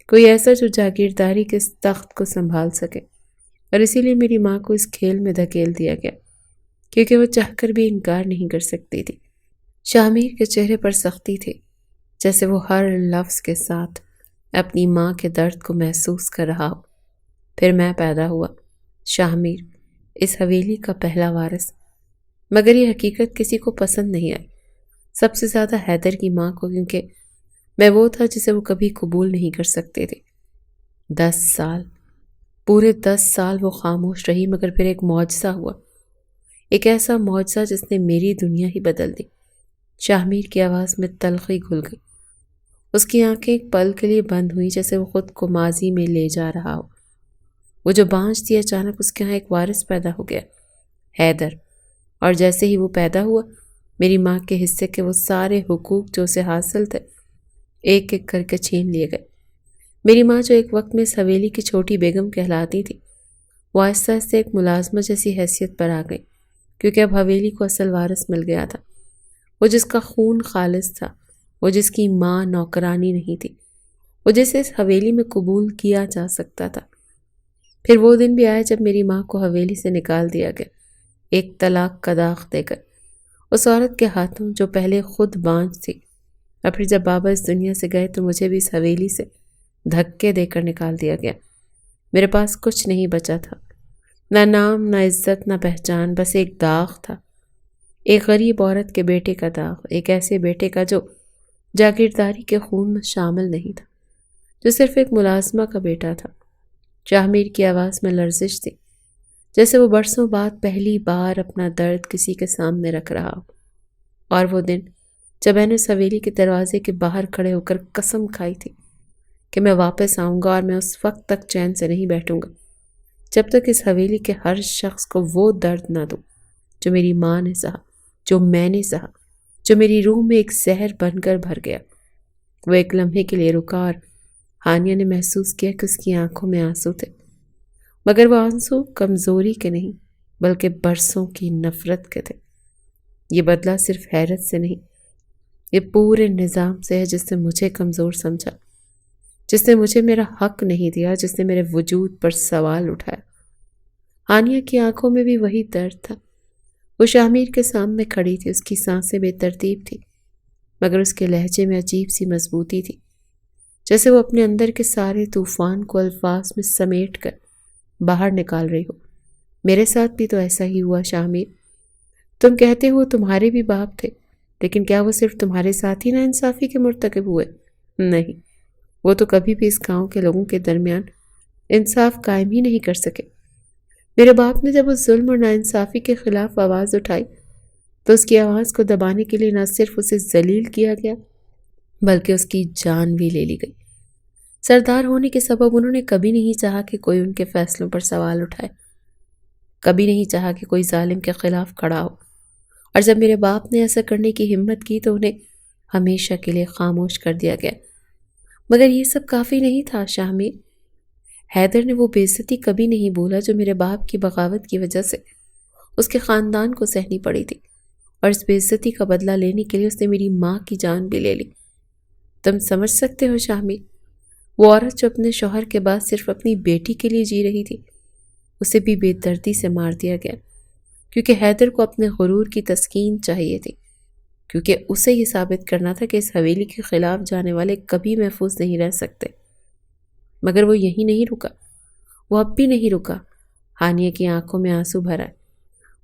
کوئی ایسا جو جاگیرداری کے اس تخت کو سنبھال سکے، اور اسی لیے میری ماں کو اس کھیل میں دھکیل دیا گیا، کیونکہ وہ چاہ کر بھی انکار نہیں کر سکتی تھی۔ شاہمیر کے چہرے پر سختی تھی، جیسے وہ ہر لفظ کے ساتھ اپنی ماں کے درد کو محسوس کر رہا ہو۔ پھر میں پیدا ہوا، شاہمیر، اس حویلی کا پہلا وارث، مگر یہ حقیقت کسی کو پسند نہیں آئی، سب سے زیادہ حیدر کی ماں کو، کیونکہ میں وہ تھا جسے وہ کبھی قبول نہیں کر سکتے تھے۔ 10 سال، پورے 10 سال وہ خاموش رہی، مگر پھر ایک معجزہ ہوا، ایک ایسا معجزہ جس نے میری دنیا ہی بدل دی۔ شاہ میر کی آواز میں تلخی گھل گئی، اس کی آنکھیں ایک پل کے لیے بند ہوئی، جیسے وہ خود کو ماضی میں لے جا رہا ہو۔ وہ جو بانجھ تھی، اچانک اس کے ہاں ایک وارث پیدا ہو گیا، حیدر، اور جیسے ہی وہ پیدا ہوا، میری ماں کے حصے کے وہ سارے حقوق جو اسے حاصل تھے ایک ایک کر کے چھین لیے گئے۔ میری ماں جو ایک وقت میں اس حویلی کی چھوٹی بیگم کہلاتی تھی، وہ آہستہ آہستہ ایک ملازمہ جیسی حیثیت پر آ گئی، کیونکہ اب حویلی کو اصل وارث مل گیا تھا، وہ جس کا خون خالص تھا، وہ جس کی ماں نوکرانی نہیں تھی، وہ جسے اس حویلی میں قبول کیا جا سکتا تھا۔ پھر وہ دن بھی آیا جب میری ماں کو حویلی سے نکال دیا گیا، ایک طلاق کا داغ دے کر، اس عورت کے ہاتھوں جو پہلے خود بانجھ تھی، اور پھر جب بابا اس دنیا سے گئے تو مجھے بھی اس حویلی سے دھکے دے کر نکال دیا گیا۔ میرے پاس کچھ نہیں بچا تھا، نہ نام، نہ عزت، نہ پہچان، بس ایک داغ تھا، ایک غریب عورت کے بیٹے کا داغ، ایک ایسے بیٹے کا جو جاگیرداری کے خون میں شامل نہیں تھا، جو صرف ایک ملازمہ کا بیٹا تھا۔ شاہ میر کی آواز میں لرزش تھی، جیسے وہ برسوں بعد پہلی بار اپنا درد کسی کے سامنے رکھ رہا ہو۔ اور وہ دن جب میں نے اس حویلی کے دروازے کے باہر کھڑے ہو کر قسم کھائی تھی کہ میں واپس آؤں گا، اور میں اس وقت تک چین سے نہیں بیٹھوں گا جب تک اس حویلی کے ہر شخص کو وہ درد نہ دوں جو میری ماں نے سہا، جو میں نے سہا، جو میری روح میں ایک زہر بن کر بھر گیا۔ وہ ایک لمحے کے لیے رکا، اور ہانیہ نے محسوس کیا کہ اس کی آنکھوں میں آنسو تھے، مگر وہ آنسو کمزوری کے نہیں بلکہ برسوں کی نفرت کے تھے۔ یہ بدلہ صرف حیرت سے نہیں، یہ پورے نظام سے ہے، جس نے مجھے کمزور سمجھا، جس نے مجھے میرا حق نہیں دیا، جس نے میرے وجود پر سوال اٹھایا۔ ہانیہ کی آنکھوں میں بھی وہی درد تھا۔ وہ شاہ میر کے سامنے کھڑی تھی، اس کی سانسیں بے ترتیب تھی، مگر اس کے لہجے میں عجیب سی مضبوطی تھی، جیسے وہ اپنے اندر کے سارے طوفان کو الفاظ میں سمیٹ کر باہر نکال رہی ہو۔ میرے ساتھ بھی تو ایسا ہی ہوا شاہ میر، تم کہتے ہو تمہارے بھی باپ تھے، لیکن کیا وہ صرف تمہارے ساتھ ہی ناانصافی کے مرتکب ہوئے؟ نہیں، وہ تو کبھی بھی اس گاؤں کے لوگوں کے درمیان انصاف قائم ہی نہیں کر سکے۔ میرے باپ نے جب اس ظلم اور ناانصافی کے خلاف آواز اٹھائی تو اس کی آواز کو دبانے کے لیے نہ صرف اسے ذلیل کیا گیا بلکہ اس کی جان بھی لے لی گئی۔ سردار ہونے کے سبب انہوں نے کبھی نہیں چاہا کہ کوئی ان کے فیصلوں پر سوال اٹھائے، کبھی نہیں چاہا کہ کوئی ظالم کے خلاف کھڑا ہو، اور جب میرے باپ نے ایسا کرنے کی ہمت کی تو انہیں ہمیشہ کے لیے خاموش کر دیا گیا۔ مگر یہ سب کافی نہیں تھا شاہ میر۔ حیدر نے وہ بے عزتی کبھی نہیں بھولا جو میرے باپ کی بغاوت کی وجہ سے اس کے خاندان کو سہنی پڑی تھی، اور اس بے عزتی کا بدلہ لینے کے لیے اس نے میری ماں کی جان بھی لے لی۔ تم سمجھ سکتے ہو شاہ میر، وہ عورت جو اپنے شوہر کے بعد صرف اپنی بیٹی کے لیے جی رہی تھی، اسے بھی بے دردی سے مار دیا گیا، کیونکہ حیدر کو اپنے غرور کی تسکین چاہیے تھی، کیونکہ اسے یہ ثابت کرنا تھا کہ اس حویلی کے خلاف جانے والے کبھی محفوظ نہیں رہ سکتے۔ مگر وہ یہی نہیں رکا، وہ اب بھی نہیں رکا۔ ہانیہ کی آنکھوں میں آنسو بھر آئے،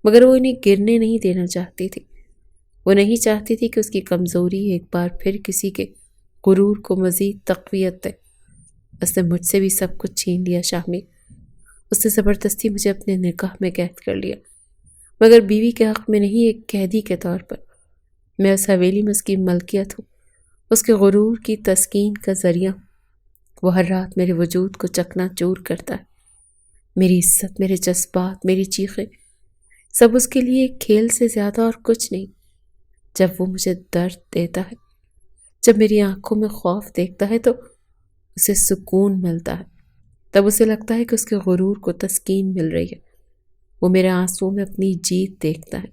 مگر وہ انہیں گرنے نہیں دینا چاہتی تھی۔ وہ نہیں چاہتی تھی کہ اس کی کمزوری ایک بار پھر کسی کے غرور کو مزید تقویت دے۔ اس نے مجھ سے بھی سب کچھ چھین لیا شاہ میر، اس نے زبردستی مجھے اپنے نکاح میں قید کر لیا، مگر بیوی کے حق میں نہیں، ایک قیدی کے طور پر۔ میں اس حویلی میں اس کی ملکیت ہوں، اس کے غرور کی تسکین کا ذریعہ ہوں۔ وہ ہر رات میرے وجود کو چکنا چور کرتا ہے، میری عزت، میرے جذبات، میری چیخیں، سب اس کے لیے ایک کھیل سے زیادہ اور کچھ نہیں۔ جب وہ مجھے درد دیتا ہے، جب میری آنکھوں میں خوف دیکھتا ہے تو اسے سکون ملتا ہے، تب اسے لگتا ہے کہ اس کے غرور کو تسکین مل رہی ہے۔ وہ میرے آنسوؤں میں اپنی جیت دیکھتا ہے۔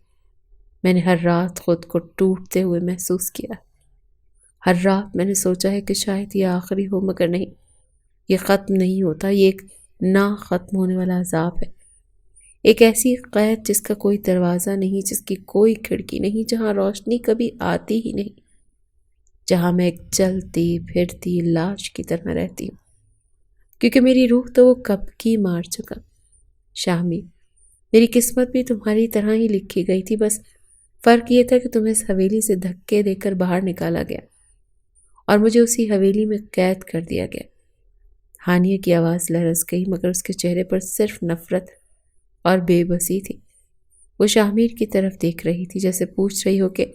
میں نے ہر رات خود کو ٹوٹتے ہوئے محسوس کیا، ہر رات میں نے سوچا ہے کہ شاید یہ آخری ہو، مگر نہیں، یہ ختم نہیں ہوتا، یہ ایک نہ ختم ہونے والا عذاب ہے، ایک ایسی قید جس کا کوئی دروازہ نہیں، جس کی کوئی کھڑکی نہیں، جہاں روشنی کبھی آتی ہی نہیں، جہاں میں ایک چلتی پھرتی لاش کی طرح رہتی ہوں، کیونکہ میری روح تو وہ کب کی مار چکا۔ شاہ میر، میری قسمت بھی تمہاری طرح ہی لکھی گئی تھی، بس فرق یہ تھا کہ تمہیں اس حویلی سے دھکے دے کر باہر نکالا گیا اور مجھے اسی حویلی میں قید کر دیا گیا۔ ہانیہ کی آواز لرز گئی، مگر اس کے چہرے پر صرف نفرت اور بے بسی تھی۔ وہ شاہ میر کی طرف دیکھ رہی تھی، جیسے پوچھ رہی ہو کہ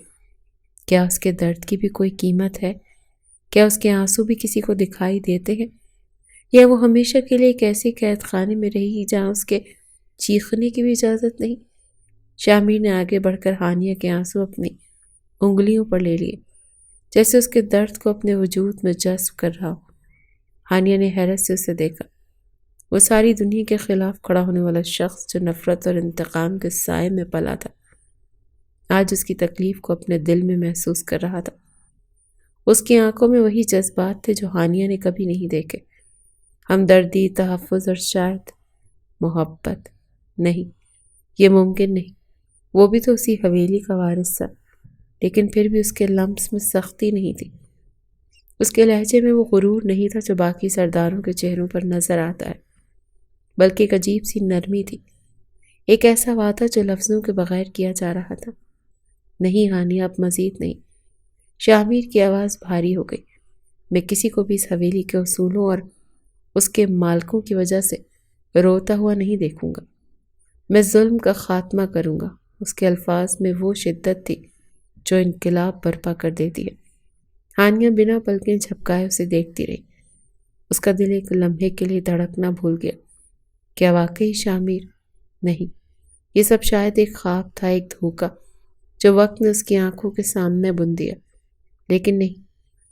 کیا اس کے درد کی بھی کوئی قیمت ہے؟ کیا اس کے آنسو بھی کسی کو دکھائی دیتے ہیں؟ یا وہ ہمیشہ کے لیے ایک ایسی قید خانے میں رہی جہاں اس کے چیخنے کی بھی اجازت نہیں؟ شاہ میر نے آگے بڑھ کر ہانیہ کے آنسو اپنی انگلیوں پر لے لیے، جیسے اس کے درد کو اپنے وجود میں جذب کر رہا ہو۔ ہانیہ نے حیرت سے اسے دیکھا۔ وہ ساری دنیا کے خلاف کھڑا ہونے والا شخص جو نفرت اور انتقام کے سائے میں پلا تھا، آج اس کی تکلیف کو اپنے دل میں محسوس کر رہا تھا۔ اس کی آنکھوں میں وہی جذبات تھے جو ہانیہ نے کبھی نہیں دیکھے، ہمدردی، تحفظ اور شاید محبت۔ نہیں، یہ ممکن نہیں۔ وہ بھی تو اسی حویلی کا وارث تھا، لیکن پھر بھی اس کے لمس میں سختی نہیں تھی۔ اس کے لہجے میں وہ غرور نہیں تھا جو باقی سرداروں کے چہروں پر نظر آتا ہے، بلکہ ایک عجیب سی نرمی تھی، ایک ایسا وعدہ جو لفظوں کے بغیر کیا جا رہا تھا۔ نہیں ہانیہ، اب مزید نہیں۔ شاہ میر کی آواز بھاری ہو گئی۔ میں کسی کو بھی اس حویلی کے اصولوں اور اس کے مالکوں کی وجہ سے روتا ہوا نہیں دیکھوں گا۔ میں ظلم کا خاتمہ کروں گا۔ اس کے الفاظ میں وہ شدت تھی جو انقلاب برپا کر دیتی ہے۔ ہانیہ بنا پلکیں جھپکائے اسے دیکھتی رہی۔ اس کا دل ایک لمحے کے لیے دھڑکنا بھول گیا۔ کیا واقعی شاہ میر؟ نہیں، یہ سب شاید ایک خواب تھا، ایک دھوکہ جو وقت نے اس کی آنکھوں کے سامنے بن دیا۔ لیکن نہیں،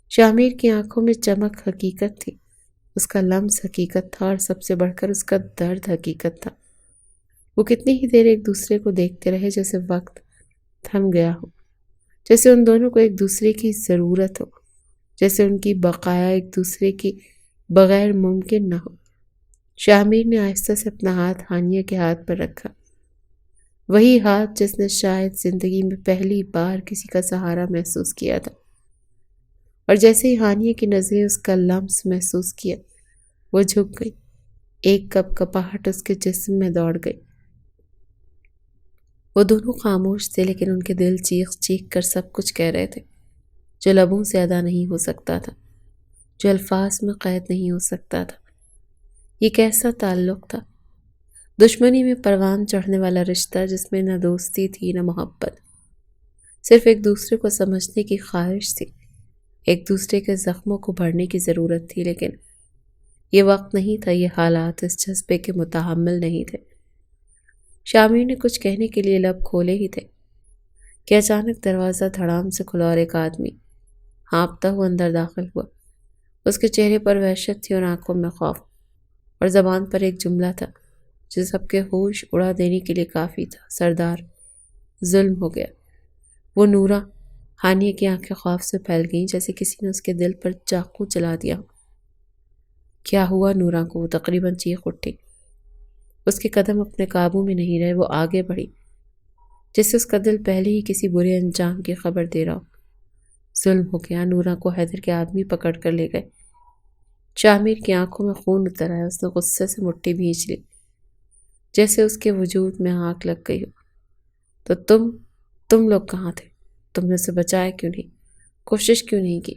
شاہ میر کی آنکھوں میں چمک حقیقت تھی، اس کا لمس حقیقت تھا، اور سب سے بڑھ کر اس کا درد حقیقت تھا۔ وہ کتنی ہی دیر ایک دوسرے کو دیکھتے رہے، جیسے وقت تھم گیا ہو، جیسے ان دونوں کو ایک دوسرے کی ضرورت ہو، جیسے ان کی بقایا ایک دوسرے کی بغیر ممکن نہ ہو۔ شاہ میر نے آہستہ سے اپنا ہاتھ ہانیہ کے ہاتھ پر رکھا، وہی ہاتھ جس نے شاید زندگی میں پہلی بار کسی کا سہارا محسوس کیا تھا۔ اور جیسے ہی ہانیہ کی نظریں اس کا لمس محسوس کیا، وہ جھک گئی، ایک کپ کپاہٹ اس کے جسم میں دوڑ گئی۔ وہ دونوں خاموش تھے، لیکن ان کے دل چیخ چیخ کر سب کچھ کہہ رہے تھے جو لبوں سے ادا نہیں ہو سکتا تھا، جو الفاظ میں قید نہیں ہو سکتا تھا۔ یہ کیسا تعلق تھا؟ دشمنی میں پروان چڑھنے والا رشتہ، جس میں نہ دوستی تھی نہ محبت، صرف ایک دوسرے کو سمجھنے کی خواہش تھی، ایک دوسرے کے زخموں کو بھرنے کی ضرورت تھی۔ لیکن یہ وقت نہیں تھا، یہ حالات اس جذبے کے متحمل نہیں تھے۔ شاہ میر نے کچھ کہنے کے لیے لب کھولے ہی تھے کہ اچانک دروازہ دھڑام سے کھلا اور ایک آدمی ہانپتا ہوا اندر داخل ہوا۔ اس کے چہرے پر وحشت تھی اور آنکھوں میں خوف، اور زبان پر ایک جملہ تھا جو سب کے ہوش اڑا دینے کے لیے کافی تھا: سردار، ظلم ہو گیا۔ وہ نورا۔ ہانیہ کی آنکھیں خوف سے پھیل گئیں، جیسے کسی نے اس کے دل پر چاقو چلا دیا ہو۔ کیا ہوا نورا کو؟ وہ تقریباً چیخ اٹھی۔ اس کے قدم اپنے قابو میں نہیں رہے، وہ آگے بڑھی جیسے اس کا دل پہلے ہی کسی برے انجام کی خبر دے رہا ہو۔ ظلم ہو گیا۔ نورا کو حیدر کے آدمی پکڑ کر لے گئے۔ شاہ میر کی آنکھوں میں خون اتر آیا، اس نے غصے سے مٹھی بھینچ لی، جیسے اس کے وجود میں آگ لگ گئی ہو۔ تو تم لوگ کہاں تھے؟ تم نے اسے بچایا کیوں نہیں؟ کوشش کیوں نہیں کی؟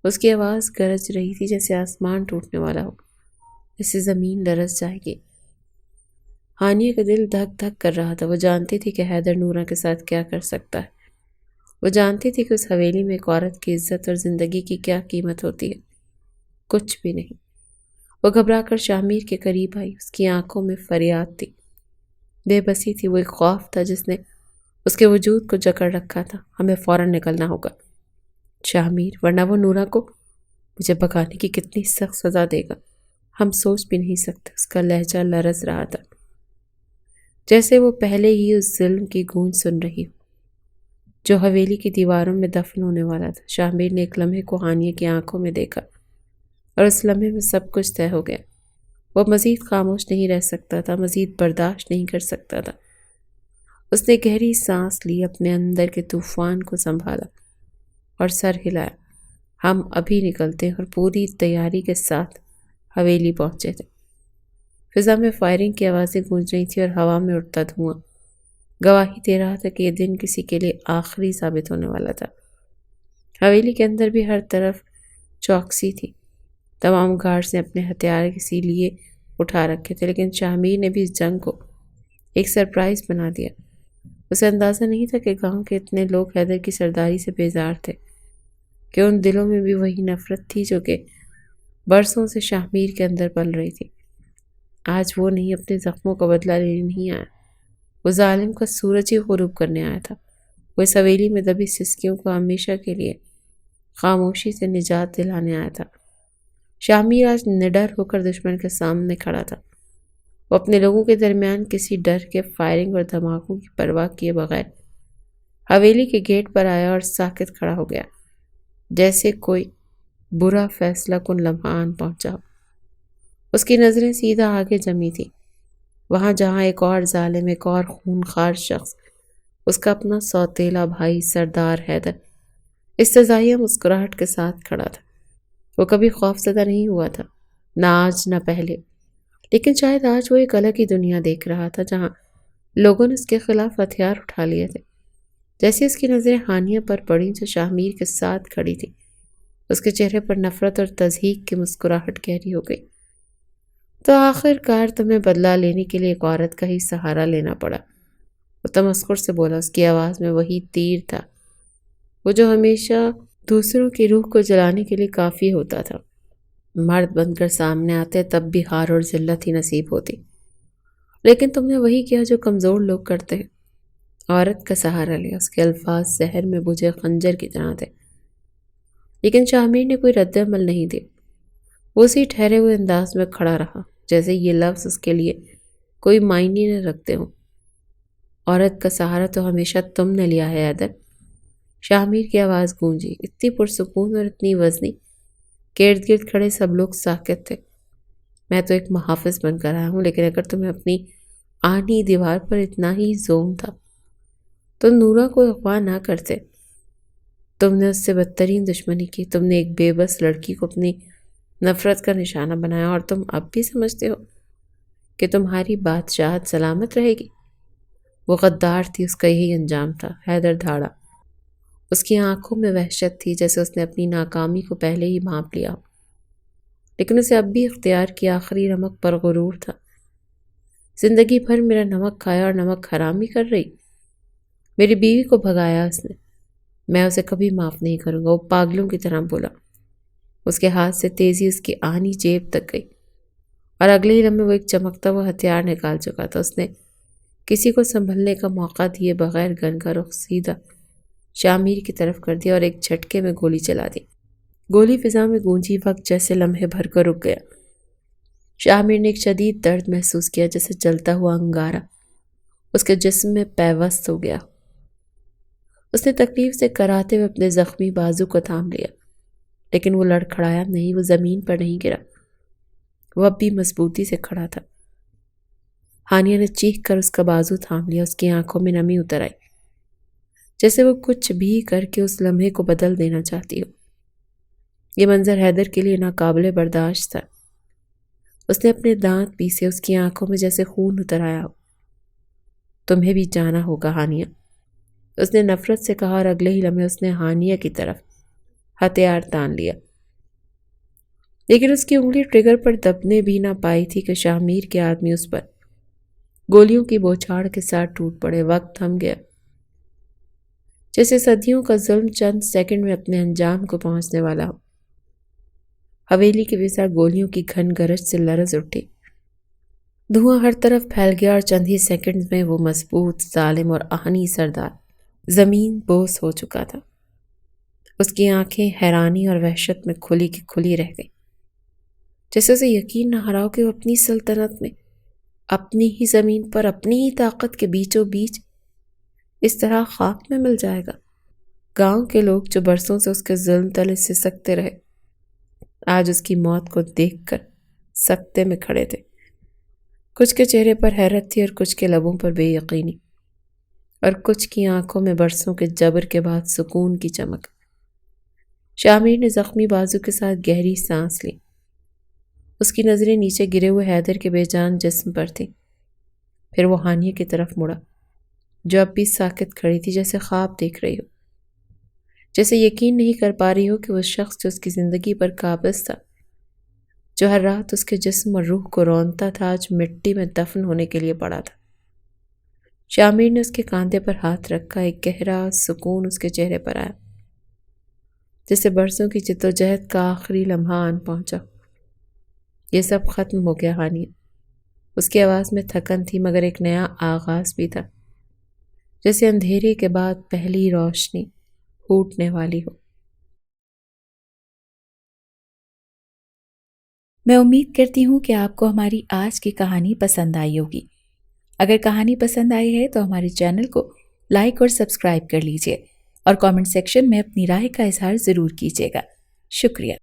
اس کی آواز گرج رہی تھی، جیسے آسمان ٹوٹنے والا ہو، جیسے زمین لرز جائے گی۔ ہانیہ کا دل دھک دھک کر رہا تھا۔ وہ جانتی تھی کہ حیدر نورا کے ساتھ کیا کر سکتا ہے۔ وہ جانتی تھی کہ اس حویلی میں ایک عورت کی عزت اور زندگی کی کیا قیمت ہوتی ہے۔ کچھ بھی نہیں۔ وہ گھبرا کر شاہ میر کے قریب آئی۔ اس کی آنکھوں میں فریاد تھی، بے بسی تھی، وہ ایک خوف تھا جس نے اس کے وجود کو جکڑ رکھا تھا۔ ہمیں فوراً نکلنا ہوگا شاہ میر، ورنہ وہ نورا کو مجھے بھگانے کی کتنی سخت سزا دے گا، ہم سوچ بھی نہیں سکتے۔ اس کا لہجہ لرز رہا تھا، جیسے وہ پہلے ہی اس ظلم کی گونج سن رہی ہو جو حویلی کی دیواروں میں دفن ہونے والا تھا۔ شاہ میر نے ایک لمحے کو ہانیہ کی آنکھوں میں دیکھا، اور اس لمحے میں سب کچھ طے ہو گیا۔ وہ مزید خاموش نہیں رہ سکتا تھا، مزید برداشت نہیں کر سکتا تھا۔ اس نے گہری سانس لی، اپنے اندر کے طوفان کو سنبھالا اور سر ہلایا۔ ہم ابھی نکلتے اور پوری تیاری کے ساتھ حویلی پہنچے تھے۔ فضا میں فائرنگ کی آوازیں گونج رہی تھی اور ہوا میں اڑتا دھواں گواہی دے رہا تھا کہ یہ دن کسی کے لیے آخری ثابت ہونے والا تھا۔ حویلی کے اندر بھی ہر طرف چوکسی تھی۔ تمام گارڈز نے اپنے ہتھیار اسی لیے اٹھا رکھے تھے، لیکن شاہ میر نے بھی اس جنگ کو ایک سرپرائز بنا دیا۔ اسے اندازہ نہیں تھا کہ گاؤں کے اتنے لوگ حیدر کی سرداری سے بیزار تھے، کہ ان دلوں میں بھی وہی نفرت تھی جو کہ برسوں سے شاہ میر کے اندر پل رہی تھی۔ آج وہ نہیں اپنے زخموں کا بدلہ لینے نہیں آیا، وہ ظالم کا سورج ہی غروب کرنے آیا تھا۔ وہ اس حویلی میں دبی سسکیوں کو ہمیشہ کے لیے خاموشی سے نجات دلانے آیا تھا۔ شاہ میر آج نڈر ہو کر دشمن کے سامنے کھڑا تھا۔ وہ اپنے لوگوں کے درمیان کسی ڈر کے فائرنگ اور دھماکوں کی پرواہ کیے بغیر حویلی کے گیٹ پر آیا اور ساکت کھڑا ہو گیا، جیسے کوئی برا فیصلہ کن لمحہ آن پہنچا ہو۔ اس کی نظریں سیدھا آگے جمی تھی، وہاں جہاں ایک اور ظالم، ایک اور خونخوار شخص، اس کا اپنا سوتیلا بھائی سردار حیدر، استزائیہ مسکراہٹ کے ساتھ کھڑا تھا۔ وہ کبھی خوف زدہ نہیں ہوا تھا، نہ آج نہ پہلے، لیکن شاید آج وہ ایک الگ ہی دنیا دیکھ رہا تھا جہاں لوگوں نے اس کے خلاف ہتھیار اٹھا لیے تھے۔ جیسے اس کی نظریں ہانیہ پر پڑیں جو شاہ میر کے ساتھ کھڑی تھی، اس کے چہرے پر نفرت اور تضحیک کی مسکراہٹ گہری ہو گئی۔ تو آخر کار تمہیں بدلہ لینے کے لیے ایک عورت کا ہی سہارا لینا پڑا، وہ تمسخر سے بولا۔ اس کی آواز میں وہی تیر تھا، وہ جو ہمیشہ دوسروں کی روح کو جلانے کے لیے کافی ہوتا تھا۔ مرد بن کر سامنے آتے تب بھی ہار اور ذلت ہی نصیب ہوتی، لیکن تم نے وہی کیا جو کمزور لوگ کرتے ہیں، عورت کا سہارا لیا۔ اس کے الفاظ زہر میں بجھے خنجر کی طرح تھے، لیکن شاہ میر نے کوئی رد عمل نہیں دیا۔ وہ اسی ٹھہرے ہوئے انداز میں کھڑا رہا جیسے یہ لفظ اس کے لیے کوئی معنی نہ رکھتے ہوں۔ عورت کا سہارا تو ہمیشہ تم نے لیا ہے حیدر، شاہ میر کی آواز گونجی، اتنی پرسکون اور اتنی وزنی کہ ارد گرد کھڑے سب لوگ ساکت تھے۔ میں تو ایک محافظ بن کر آیا ہوں، لیکن اگر تمہیں اپنی آہنی دیوار پر اتنا ہی زوم تھا تو نورا کو اغوا نہ کرتے۔ تم نے اس سے بدترین دشمنی کی، تم نے ایک بے بس لڑکی کو اپنی نفرت کا نشانہ بنایا، اور تم اب بھی سمجھتے ہو کہ تمہاری بادشاہت سلامت رہے گی۔ وہ غدار تھی، اس کا یہی انجام تھا۔ حیدر دھاڑا، اس کی آنکھوں میں وحشت تھی، جیسے اس نے اپنی ناکامی کو پہلے ہی بھانپ لیا ہو، لیکن اسے اب بھی اختیار کی آخری نمک پر غرور تھا۔ زندگی بھر میرا نمک کھایا اور نمک حرام ہی کر رہی، میری بیوی کو بھگایا اس نے، میں اسے کبھی معاف نہیں کروں گا۔ وہ پاگلوں کی طرح بولا۔ اس کے ہاتھ سے تیزی اس کی آہنی جیب تک گئی، اور اگلے ہی لمحے وہ ایک چمکتا ہوا ہتھیار نکال چکا تھا۔ اس نے کسی کو سنبھلنے کا موقع دیے بغیر گن کا رخ سیدھا شاہ میر کی طرف کر دیا اور ایک جھٹکے میں گولی چلا دی۔ گولی فضا میں گونجی، وقت جیسے لمحے بھر کر رک گیا۔ شاہ میر نے ایک شدید درد محسوس کیا، جیسے جلتا ہوا انگارہ اس کے جسم میں پیوست ہو گیا۔ اس نے تکلیف سے کراہتے ہوئے اپنے زخمی بازو کو تھام لیا، لیکن وہ لڑکھڑایا نہیں، وہ زمین پر نہیں گرا، وہ اب بھی مضبوطی سے کھڑا تھا۔ ہانیہ نے چیخ کر اس کا بازو تھام لیا، اس کی آنکھوں میں نمی اتر آئی، جیسے وہ کچھ بھی کر کے اس لمحے کو بدل دینا چاہتی ہو۔ یہ منظر حیدر کے لیے ناقابل برداشت تھا۔ اس نے اپنے دانت پیسے، اس کی آنکھوں میں جیسے خون اتر آیا ہو۔ تمہیں بھی جانا ہوگا ہانیہ، اس نے نفرت سے کہا، اور اگلے ہی لمحے اس نے ہانیہ کی طرف ہتھیار تان لیا، لیکن اس کی انگلی ٹریگر پر دبنے بھی نہ پائی تھی کہ شاہ میر کے آدمی اس پر گولیوں کی بوچھاڑ کے ساتھ ٹوٹ پڑے۔ وقت تھم گیا، جیسے صدیوں کا ظلم چند سیکنڈ میں اپنے انجام کو پہنچنے والا ہو۔ حویلی کی فضا گولیوں کی گھن گرج سے لرز اٹھی، دھواں ہر طرف پھیل گیا، اور چند ہی سیکنڈ میں وہ مضبوط، ظالم اور آہنی سردار زمین بوس ہو چکا تھا۔ اس کی آنکھیں حیرانی اور وحشت میں کھلی کی کھلی رہ گئی، جیسے اسے یقین نہ ہراؤ کہ وہ اپنی سلطنت میں، اپنی ہی زمین پر، اپنی ہی طاقت کے بیچوں بیچ اس طرح خاک میں مل جائے گا۔ گاؤں کے لوگ جو برسوں سے اس کے ظلم تلے سسکتے رہے، آج اس کی موت کو دیکھ کر سکتے میں کھڑے تھے۔ کچھ کے چہرے پر حیرت تھی، اور کچھ کے لبوں پر بے یقینی، اور کچھ کی آنکھوں میں برسوں کے جبر کے بعد سکون کی چمک۔ شاہ میر نے زخمی بازو کے ساتھ گہری سانس لی، اس کی نظریں نیچے گرے ہوئے حیدر کے بے جان جسم پر تھیں۔ پھر وہ ہانیہ کی طرف مڑا جو اب بھی ساکت کھڑی تھی، جیسے خواب دیکھ رہی ہو، جیسے یقین نہیں کر پا رہی ہو کہ وہ شخص جو اس کی زندگی پر قابض تھا، جو ہر رات اس کے جسم اور روح کو رونتا تھا، آج مٹی میں دفن ہونے کے لیے پڑا تھا۔ شامیر نے اس کے کاندھے پر ہاتھ رکھا، ایک گہرا سکون اس کے چہرے پر آیا، جیسے برسوں کی جدوجہد کا آخری لمحہ آن پہنچا۔ یہ سب ختم ہو گیا ہانیہ، اس کی آواز میں تھکن تھی مگر ایک نیا آغاز بھی تھا، جیسے اندھیرے کے بعد پہلی روشنی پھوٹنے والی ہو۔ میں امید کرتی ہوں کہ آپ کو ہماری آج کی کہانی پسند آئی ہوگی۔ اگر کہانی پسند آئی ہے تو ہمارے چینل کو لائک اور سبسکرائب کر لیجئے اور کامنٹ سیکشن میں اپنی رائے کا اظہار ضرور کیجیے گا۔ شکریہ۔